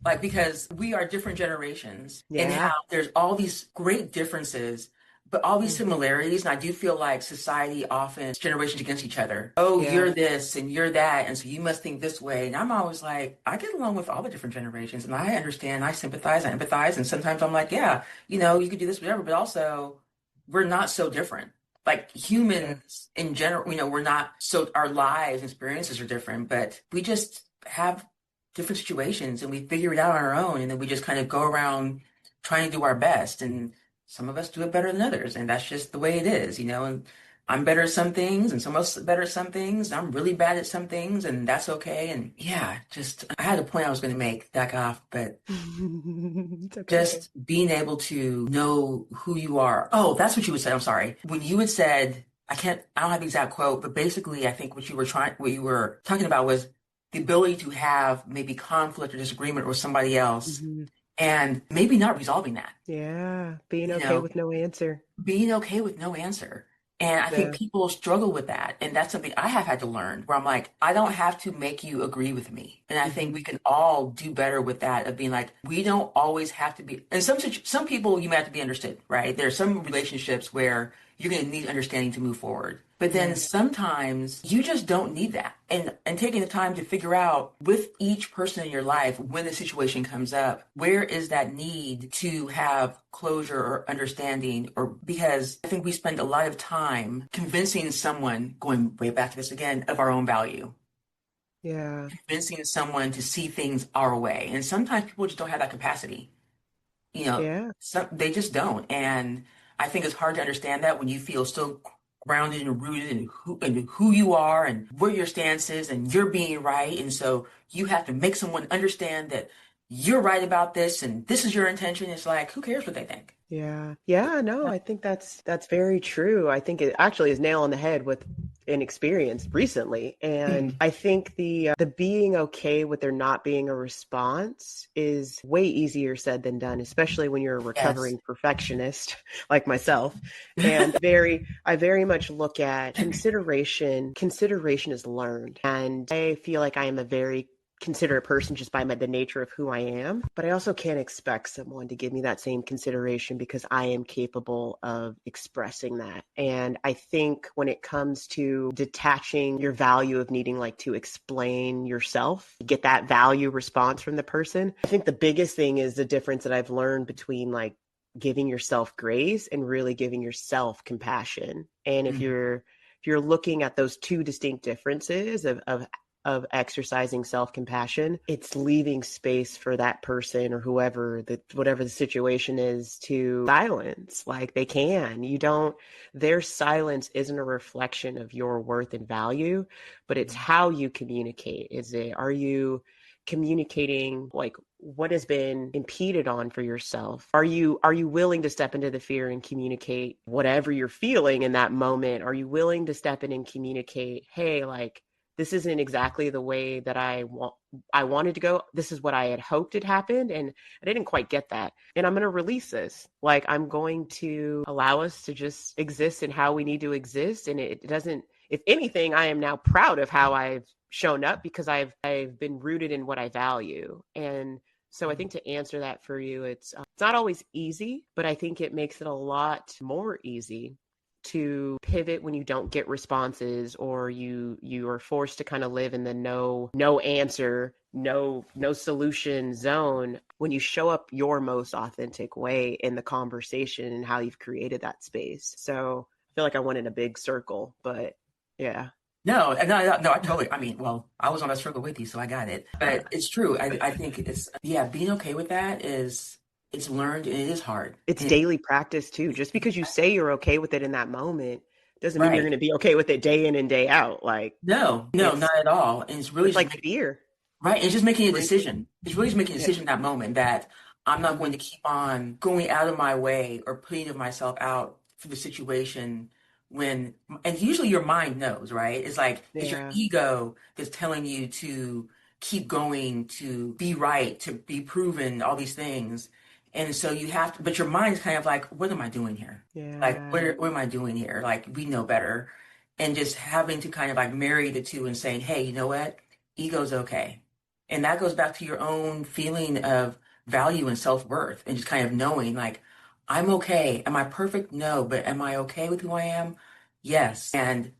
like, because we are different generations and how there's all these great differences, but all these similarities. And I do feel like society often generations against each other. Oh, you're this and you're that. And so you must think this way. And I'm always like, I get along with all the different generations, and I understand, I sympathize, I empathize. And sometimes I'm like, you could do this, whatever, but also we're not so different. Like humans in general, we're not so, our lives and experiences are different, but we just have different situations and we figure it out on our own. And then we just kind of go around trying to do our best. And some of us do it better than others, and that's just the way it is, and I'm better at some things and someone else is better at some things. I'm really bad at some things, and that's okay. And just, I had a point I was going to make, back off, but just being able to know who you are. Oh, that's what you would say. I'm sorry. When you had said, I don't have the exact quote, but basically I think what you were talking about was the ability to have maybe conflict or disagreement with somebody else Hmm. and maybe not resolving that, Yeah. Being you okay know, with no answer. being okay with no answer. And I think Yeah. people struggle with that. And that's something I have had to learn where I'm like, I don't have to make you agree with me. And I think Hmm. we can all do better with that of being like, we don't always have to be, and some people you may have to be understood, right? There are some relationships where you're going to need understanding to move forward. But then Yeah. sometimes you just don't need that. And taking the time to figure out with each person in your life when the situation comes up, where is that need to have closure or understanding? Or because I think we spend a lot of time convincing someone, going way back to this again, of our own value, Yeah. convincing someone to see things our way. And sometimes people just don't have that capacity. You know, Yeah. they just don't. And I think it's hard to understand that when you feel so grounded and rooted in who you are and where your stance is and you're being right. And so you have to make someone understand that you're right about this and this is your intention. It's like, who cares what they think? Yeah. Yeah, no, I think that's very true. I think it actually is nail on the head with an experience recently. And Mhm. I think the being okay with there not being a response is way easier said than done, especially when you're a Yes. recovering perfectionist like myself. And I very much look at consideration. Consideration is learned. And I feel like I am a very considerate person just by the nature of who I am. But I also can't expect someone to give me that same consideration because I am capable of expressing that. And I think when it comes to detaching your value of needing like to explain yourself, get that value response from the person, I think the biggest thing is the difference that I've learned between like giving yourself grace and really giving yourself compassion. And Mhm. if you're looking at those two distinct differences of exercising self-compassion, it's leaving space for that person or whoever the whatever the situation is to silence like they can. You don't Their silence isn't a reflection of your worth and value, but it's how you communicate. Are you communicating like what has been impeded on for yourself? Are you willing to step into the fear and communicate whatever you're feeling in that moment? Are you willing to step in and communicate, hey, like this isn't exactly the way that I wanted to go. This is what I had hoped had happened, and I didn't quite get that. And I'm going to release this. Like I'm going to allow us to just exist in how we need to exist, and it doesn't. If anything, I am now proud of how I've shown up because I've been rooted in what I value. And so I think to answer that for you, it's not always easy, but I think it makes it a lot more easy to pivot when you don't get responses or you are forced to kind of live in the no answer, no solution zone when you show up your most authentic way in the conversation and how you've created that space. So I feel like I went in a big circle, but yeah. No, no, I totally, I mean, well, I was on that struggle with you, so I got it. But it's true. I think it's, yeah, being okay with that it's learned and it is hard. It's And daily practice too. Just because you say you're okay with it in that moment doesn't mean you're right. going to be okay with it day in and day out. Like No, no, it's not at all. And it's really it's just like making, fear. right. It's just making a Drinking. decision. It's really just making a Yeah. decision in that moment that I'm not going Mhm. to keep on going out of my way or putting of myself out for the situation when, and usually your mind knows, right? It's like, it's your Yeah. ego that's telling you to keep going, to be right, to be proven, all these things. And so you have to, but your mind's kind of like, what am I doing here? Like, Yeah. what am I doing here? Like, we know better. And just having to kind of like marry the two and saying, hey, you know what? Ego's okay. And that goes back to your own feeling of value and self-worth and just kind of knowing like, I'm okay. Am I perfect? No, but am I okay with who I am? Yes. And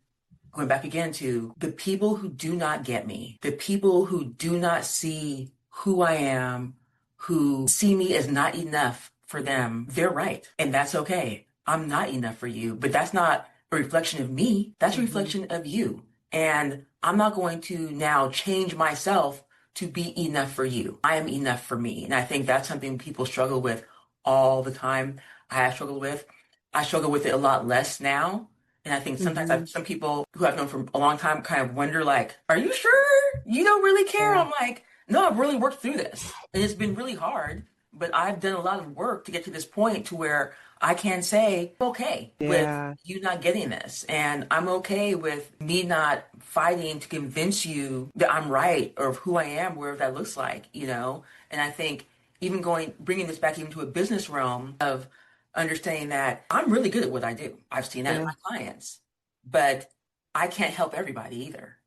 going back again to the people who do not get me, the people who do not see who I am, who see me as not enough for them, they're right. And that's okay. I'm not enough for you, but that's not a reflection of me. That's a Hmm. reflection of you. And I'm not going to now change myself to be enough for you. I am enough for me. And I think that's something people struggle with all the time. I have struggled with. I struggle with it a lot less now, and I think sometimes Hmm. some people who I've known for a long time kind of wonder, like, are you sure you don't really care? Yeah. I'm like, no, I've really worked through this. And it's been really hard, but I've done a lot of work to get to this point to where I can say, okay with Yeah. you not getting this. And I'm okay with me not fighting to convince you that I'm right or of who I am, wherever that looks like, you know? And I think even bringing this back even to a business realm of understanding that I'm really good at what I do. I've seen that in Yeah. my clients, but I can't help everybody either.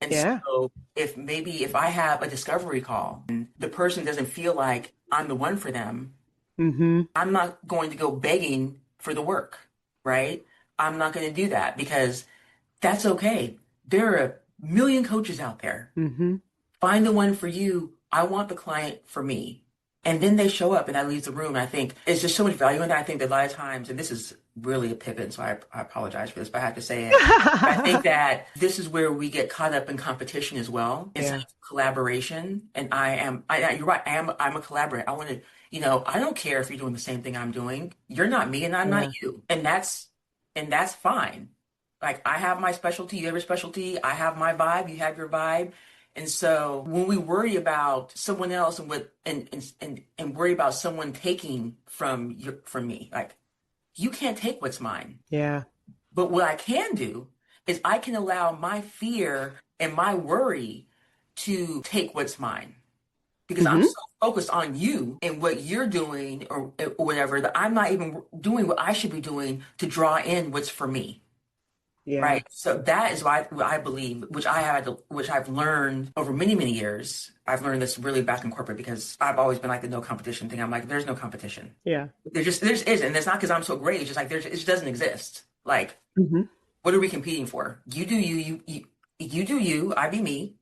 And Yeah. so if I have a discovery call and the person doesn't feel like I'm the one for them, Mm-hmm. I'm not going to go begging for the work, right? I'm not going to do that because that's okay. There are a million coaches out there. Mm-hmm. Find the one for you. I want the client for me. And then they show up and I leave the room. And I think it's just so much value in that. I think that a lot of times, and this is really a pivot, so I apologize for this, but I have to say it. I think that this is where we get caught up in competition as well instead Yeah. of collaboration. And you're right. I'm a collaborator. I want to, I don't care if you're doing the same thing I'm doing. You're not me and I'm not Yeah. you. And that's fine. Like I have my specialty, you have your specialty. I have my vibe, you have your vibe. And so when we worry about someone else and worry about someone taking from me, like you can't take what's mine. Yeah. But what I can do is I can allow my fear and my worry to take what's mine. Because I'm Mm-hmm. so focused on you and what you're doing or whatever that I'm not even doing what I should be doing to draw in what's for me. Yeah. Right. So that is what I believe, which I've learned over many, many years. I've learned this really back in corporate because I've always been like the no competition thing. I'm like, there's no competition. Yeah. There just isn't. And it's not because I'm so great. It's just like it just doesn't exist. Like, Mm-hmm. what are we competing for? You do you do you, I be me.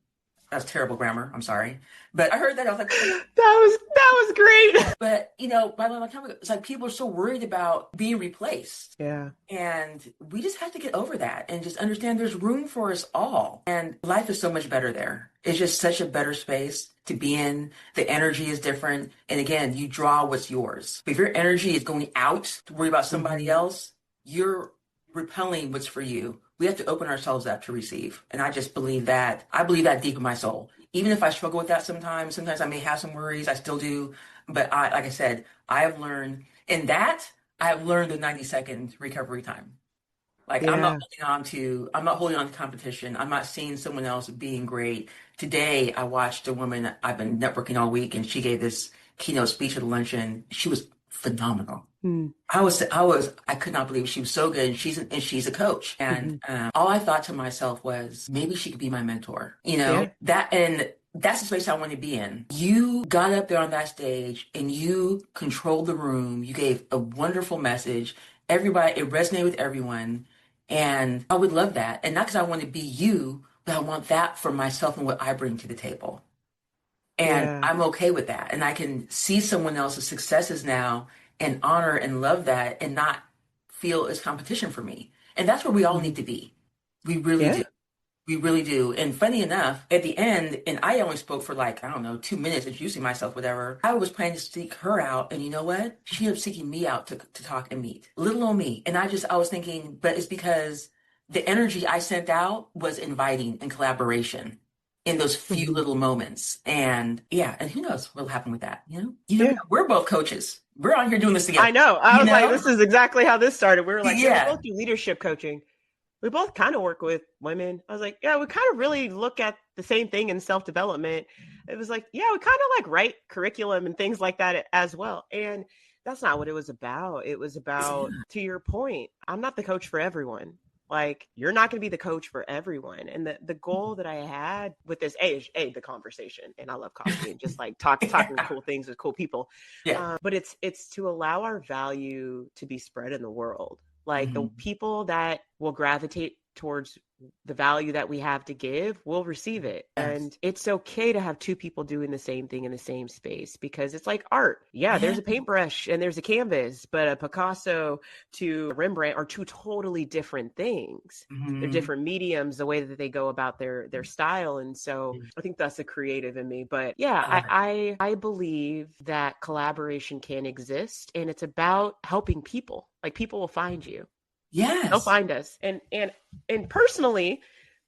That's terrible grammar. I'm sorry. But I heard that. I was like, That was great. but by the time it's like people are so worried about being replaced. Yeah. And we just have to get over that and just understand there's room for us all. And life is so much better there. It's just such a better space to be in. The energy is different. And again, you draw what's yours. If your energy is going out to worry about somebody Mm-hmm. else, you're repelling what's for you. We have to open ourselves up to receive. And I just believe that. I believe that deep in my soul. Even if I struggle with that sometimes I may have some worries. I still do. But like I said, I have learned in that. I have learned the 90-second recovery time. Like Yeah. I'm not holding on to competition. I'm not seeing someone else being great. Today, I watched a woman, I've been networking all week and she gave this keynote speech at a luncheon. She was phenomenal. Mm. I could not believe she was so good. And she's a coach. Mm-hmm. And all I thought to myself was maybe she could be my mentor, Yeah. and that's the space I want to be in. You got up there on that stage and you controlled the room. You gave a wonderful message. It resonated with everyone. And I would love that. And not because I want to be you, but I want that for myself and what I bring to the table. And Yeah. I'm okay with that. And I can see someone else's successes now and honor and love that and not feel it's competition for me. And that's where we all Mm-hmm. need to be. We really Yeah. do. We really do. And funny enough, at the end, and I only spoke for like, I don't know, 2 minutes introducing myself, whatever. I was planning to seek her out. And you know what? She ended up seeking me out to talk and meet. Little old me. And I was thinking, but it's because the energy I sent out was inviting and collaboration in those few Mm-hmm. little moments. And yeah, and who knows what'll happen with that? You never Yeah. know. We're both coaches. We're on here doing this I together. know. I You was like, know? this is exactly how this started. We were like, yeah, we Yeah. both do leadership coaching. We both kind of work with women. I was like, yeah, we kind of really look at the same thing in self-development. It was like, yeah, we kind of like write curriculum and things like that as well. And that's not what it was about. It was about, to your point, I'm not the coach for everyone. Like, you're not going to be the coach for everyone. And the goal that I had with this, is the conversation. And I love coffee and just like talking cool things with cool people. Yeah. But it's to allow our value to be spread in the world. Like the Mhm. people that will gravitate towards the value that we have to give will receive it. Yes. And it's okay to have two people doing the same thing in the same space because it's like art. Yeah, Yeah. there's a paintbrush and there's a canvas, but a Picasso to Rembrandt are two totally different things. They're Mhm. different mediums, the way that they go about their style. And so I think that's the creative in me. But yeah, I love it. I believe that collaboration can exist and it's about helping people. Like people will find you. They'll Yes. find us. And personally,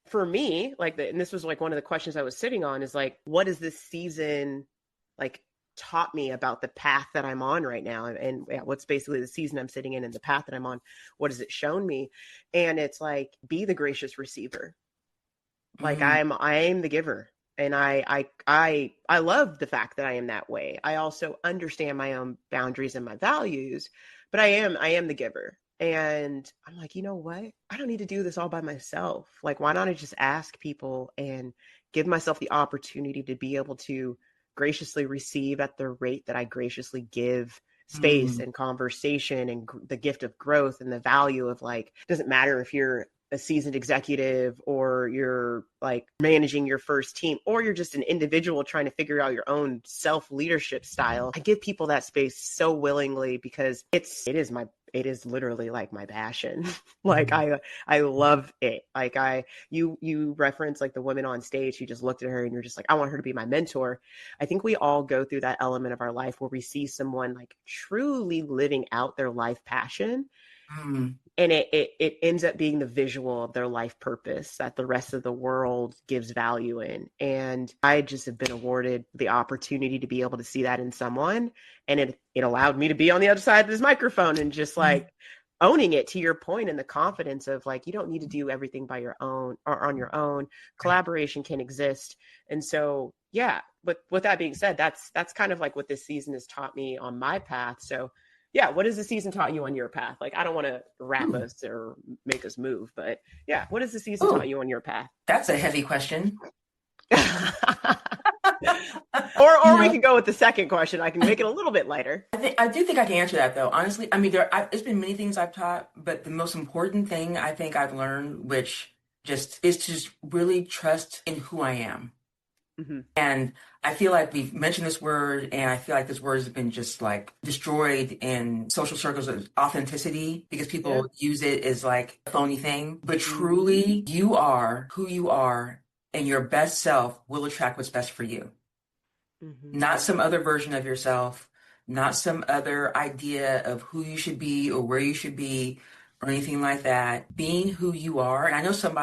for me, and this was like one of the questions I was sitting on is like, what is this season like taught me about the path that I'm on right now, and what's basically the season I'm sitting in and the path that I'm on. What has it shown me? And it's like, be the gracious receiver. Like I am the giver. And I love the fact that I am that way. I also understand my own boundaries and my values, but I am the giver. And I'm like, you know what? I don't need to do this all by myself. Like, why not I just ask people and give myself the opportunity to be able to graciously receive at the rate that I graciously give space and conversation and the gift of growth and the value of, like, doesn't matter if you're a seasoned executive or you're like managing your first team or you're just an individual trying to figure out your own self leadership style. I give people that space so willingly because it is literally like my passion. Like I love it. Like you reference like the woman on stage who just looked at her and you're just like, I want her to be my mentor. I think we all go through that element of our life where we see someone like truly living out their life passion. And it ends up being the visual of their life purpose that the rest of the world gives value in. And I just have been awarded the opportunity to be able to see that in someone. And it allowed me to be on the other side of this microphone and just like owning it, to your point, and the confidence of like, you don't need to do everything by your own or on your own. Collaboration can exist. And so, yeah, but with that being said, that's kind of like what this season has taught me on my path. So yeah, what has the season taught you on your path? Like, I don't want to wrap us or make us move, but yeah, what has the season taught you on your path? That's a heavy question. Or we can go with the second question. I can make it a little bit lighter. I do think I can answer that, though. Honestly, I mean, it's been many things I've taught, but the most important thing I think I've learned, which just is to just really trust in who I am. And I feel like we've mentioned this word, and I feel like this word has been just like destroyed in social circles of authenticity because people use it as like a phony thing. But truly, you are who you are, and your best self will attract what's best for you. Not some other version of yourself, not some other idea of who you should be or where you should be or anything like that. Being who you are. And I know some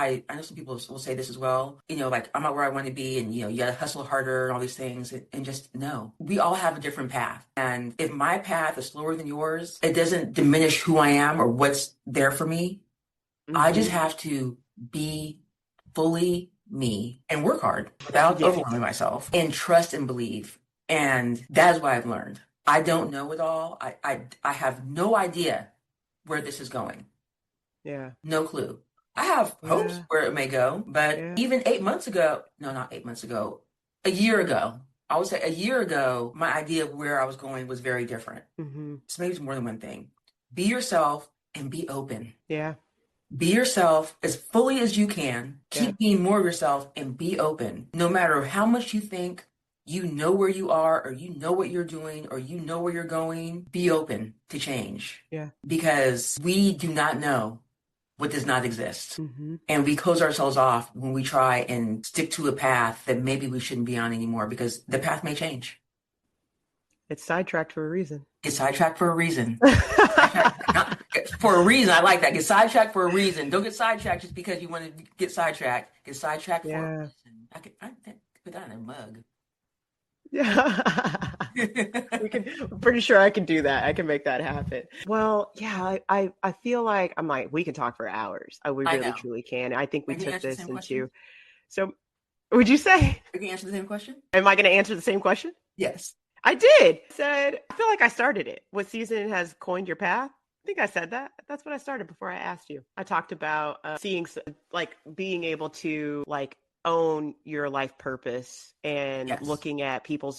people will say this as well, you know, like, I'm not where I want to be, and, you know, you gotta hustle harder and all these things, and just know we all have a different path. And if my path is slower than yours, it doesn't diminish who I am or what's there for me. I just have to be fully me and work hard without overwhelming myself, and trust and believe. And that is what I've learned. I don't know it all. I have no idea where this is going. Yeah. No clue. I have hopes where it may go, but even 8 months ago, no, not 8 months ago, a year ago, I would say a year ago, my idea of where I was going was very different. So maybe it's more than one thing. Be yourself and be open. Yeah. Be yourself as fully as you can. Keep being more of yourself and be open. No matter how much you think you know where you are, or you know what you're doing, or you know where you're going, be open to change. Yeah. Because we do not know what does not exist. And we close ourselves off when we try and stick to a path that maybe we shouldn't be on anymore, because the path may change. It's sidetracked for a reason. It's sidetracked for a reason. For a reason. I like that. Get sidetracked for a reason. Don't get sidetracked just because you want to get sidetracked. Get sidetracked for a reason. I could put that in a mug. Yeah. I'm pretty sure I can do that. I can make that happen. Well, yeah, I feel like we can talk for hours. We really truly can. I think we took this into. So would you say? Are you going to answer the same question? Am I going to answer the same question? Yes. I did. I feel like I started it. What season has coined your path? I think I said that. That's what I started before I asked you. I talked about seeing, like, being able to, like, own your life purpose and looking at people.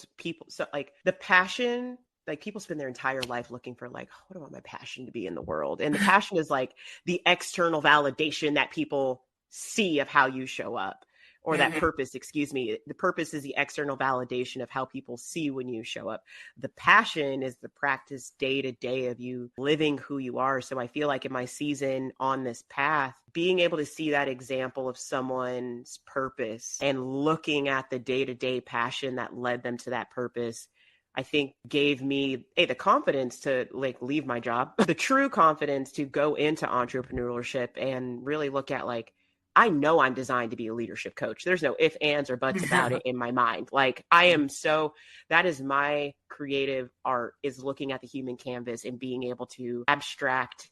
So, like, the passion, like, people spend their entire life looking for, like, what do I want my passion to be in the world? And the passion is like the external validation that people see of how you show up. Or that purpose, excuse me. The purpose is the external validation of how people see when you show up. The passion is the practice day to day of you living who you are. So I feel like in my season on this path, being able to see that example of someone's purpose and looking at the day to day passion that led them to that purpose, I think gave me the confidence to, like, leave my job, the true confidence to go into entrepreneurship and really look at, like, I know I'm designed to be a leadership coach. There's no ifs, ands, or buts about it in my mind. Like that is my creative art, is looking at the human canvas and being able to extract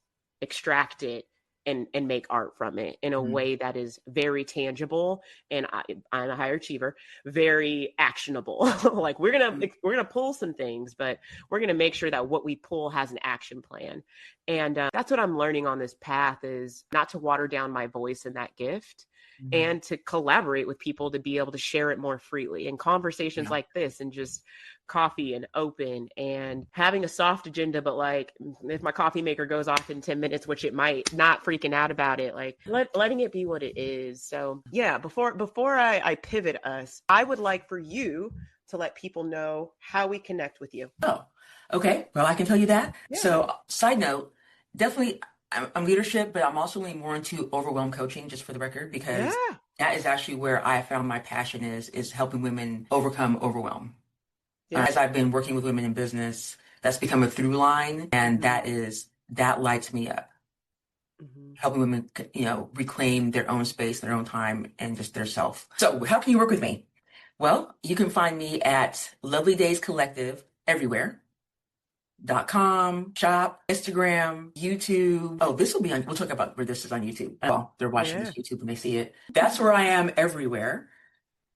it and make art from it in a way that is very tangible. And I'm a higher achiever, very actionable. Like we're going to pull some things, but we're going to make sure that what we pull has an action plan. And that's what I'm learning on this path, is not to water down my voice and that gift, and to collaborate with people to be able to share it more freely in conversations like this, and just coffee and open and having a soft agenda. But like, if my coffee maker goes off in 10 minutes, which it might, not freaking out about it, like letting it be what it is. So yeah, before I pivot us, I would like for you to let people know how we connect with you. Oh, okay. Well, I can tell you that. Yeah. So, side note, definitely I'm leadership, but I'm also leaning more into overwhelm coaching, just for the record, because that is actually where I found my passion is helping women overcome overwhelm. As I've been working with women in business, that's become a through line, and that lights me up. Helping women, reclaim their own space, their own time, and just their self. So how can you work with me? Well, you can find me at Lovely Days Collective everywhere. .com, shop, Instagram, YouTube. Oh, we'll talk about where this is on YouTube. Well, they're watching this YouTube when they see it. That's where I am everywhere.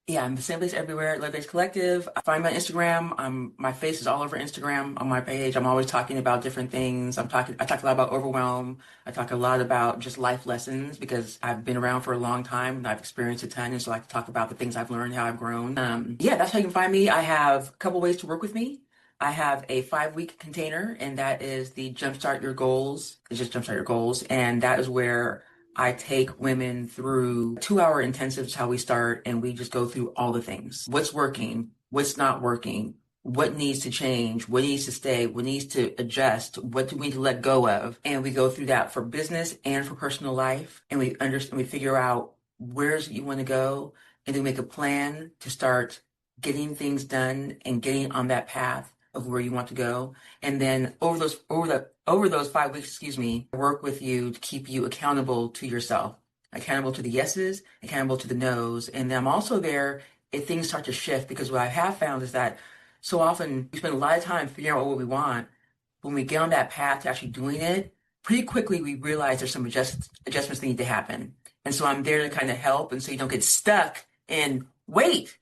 Yeah, I'm the same place everywhere. Love Days Collective. Find me on Instagram. My face is all over Instagram on my page. I'm always talking about different things. I talk a lot about overwhelm. I talk a lot about just life lessons, because I've been around for a long time and I've experienced a ton. And so I like to talk about the things I've learned, how I've grown. That's how you can find me. I have a couple ways to work with me. I have a 5-week container, and that is the Jumpstart Your Goals. It's just Jumpstart Your Goals. And that is where I take women through 2-hour intensives, how we start, and we just go through all the things. What's working, what's not working, what needs to change, what needs to stay, what needs to adjust, what do we need to let go of. And we go through that for business and for personal life. And we figure out where's you want to go, and then make a plan to start getting things done and getting on that path of where you want to go. And then over those 5 weeks, I work with you to keep you accountable to yourself, accountable to the yeses, accountable to the nos. And then I'm also there if things start to shift, because what I have found is that so often we spend a lot of time figuring out what we want. When we get on that path to actually doing it, pretty quickly we realize there's some adjustments that need to happen. And so I'm there to kind of help, and so you don't get stuck in wait.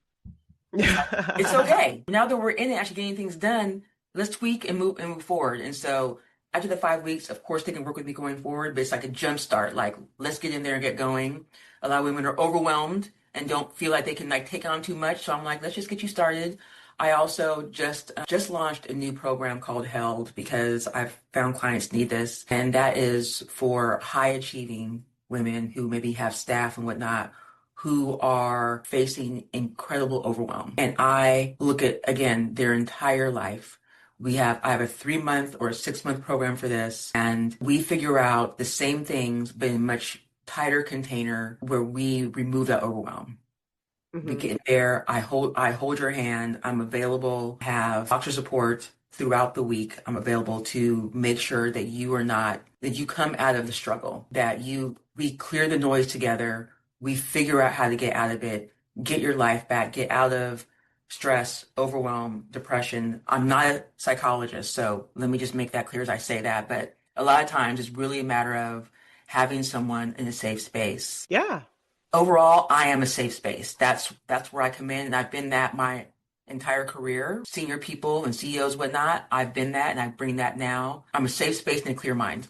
It's okay. Now that we're in it, actually getting things done, let's tweak and move forward. And so after the 5 weeks, of course, they can work with me going forward, but it's like a jump start. Like, let's get in there and get going. A lot of women are overwhelmed and don't feel like they can take on too much. So I'm like, let's just get you started. I also just launched a new program called Held, because I've found clients need this. And that is for high achieving women who maybe have staff and whatnot, who are facing incredible overwhelm. And I look at, again, their entire life. I have a 3-month or a 6-month program for this, and we figure out the same things, but in a much tighter container, where we remove that overwhelm. We get there. I hold your hand. I'm available. Have doctor support throughout the week. I'm available to make sure that you come out of the struggle, that we clear the noise together. We figure out how to get out of it, get your life back, get out of stress, overwhelm, depression. I'm not a psychologist, so let me just make that clear as I say that. But a lot of times it's really a matter of having someone in a safe space. Yeah. Overall, I am a safe space. That's where I come in, and I've been that my entire career. Senior people and CEOs, whatnot, I've been that, and I bring that now. I'm a safe space and a clear mind.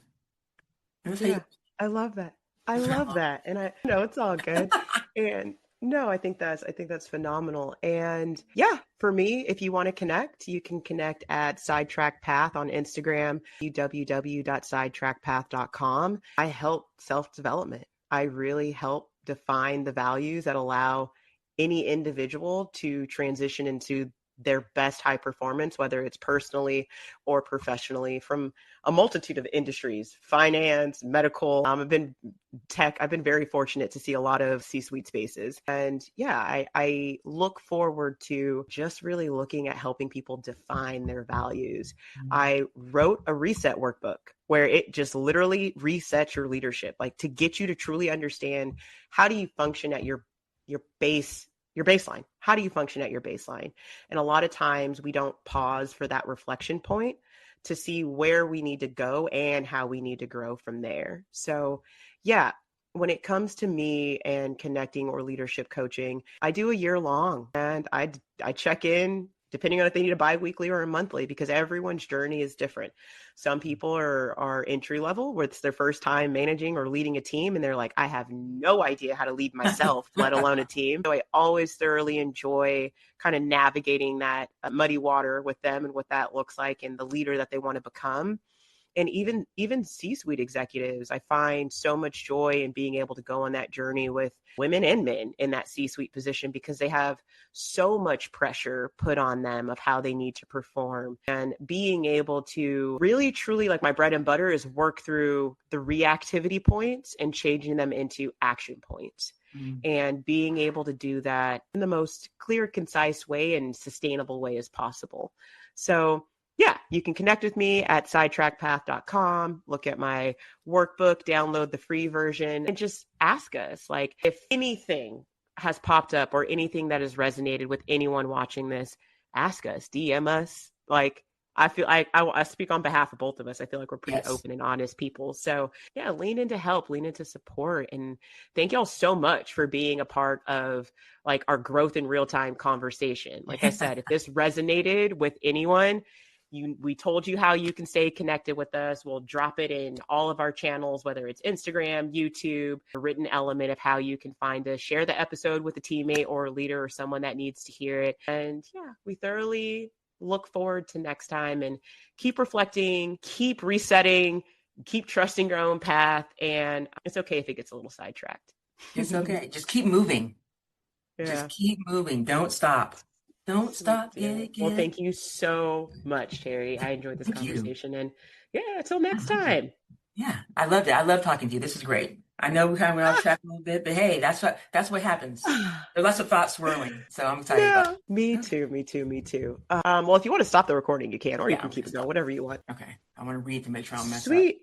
Yeah, I love that. I love that. And I know it's all good. And no, I think that's phenomenal. And yeah, for me, if you want to connect, you can connect at Sidetrack Path on Instagram, www.sidetrackpath.com. I help self-development. I really help define the values that allow any individual to transition into their best high performance, whether it's personally or professionally, from a multitude of industries, finance, medical. I've been tech. I've been very fortunate to see a lot of C-suite spaces. And yeah, I look forward to just really looking at helping people define their values. I wrote a reset workbook where it just literally resets your leadership, like to get you to truly understand how do you function at your baseline. How do you function at your baseline? And a lot of times we don't pause for that reflection point to see where we need to go and how we need to grow from there. So, yeah, when it comes to me and connecting or leadership coaching, I do a year long, and I check in depending on if they need a bi-weekly or a monthly, because everyone's journey is different. Some people are entry level where it's their first time managing or leading a team, and they're like, I have no idea how to lead myself, let alone a team. So I always thoroughly enjoy kind of navigating that muddy water with them and what that looks like and the leader that they want to become. And even C-suite executives, I find so much joy in being able to go on that journey with women and men in that C-suite position, because they have so much pressure put on them of how they need to perform. And being able to really truly, like, my bread and butter is work through the reactivity points and changing them into action points. And being able to do that in the most clear, concise way and sustainable way as possible. So yeah, you can connect with me at sidetrackpath.com, look at my workbook, download the free version, and just ask us, like, if anything has popped up or anything that has resonated with anyone watching this, ask us, DM us. Like, I feel like I speak on behalf of both of us. I feel like we're pretty open and honest people. So yeah, lean into help, lean into support. And thank y'all so much for being a part of like our growth in real time conversation. Like I said, if this resonated with anyone, we told you how you can stay connected with us. We'll drop it in all of our channels, whether it's Instagram, YouTube, a written element of how you can find us. Share the episode with a teammate or a leader or someone that needs to hear it. And yeah, we thoroughly look forward to next time, and keep reflecting, keep resetting, keep trusting your own path. And it's okay if it gets a little sidetracked. It's okay. Just keep moving. Yeah. Just keep moving. Don't stop. Don't stop. Well, thank you so much, Teri. I enjoyed this conversation. And yeah, until next time. Yeah, I loved it. I love talking to you. This is great. I know we kind of went off track a little bit, but hey, that's what happens. There's lots of thoughts swirling, so I'm excited about it. Me too. Well, if you want to stop the recording, you can, or you can keep it going, whatever you want. Okay, I want to read to make sure I'm messing up. Sweet.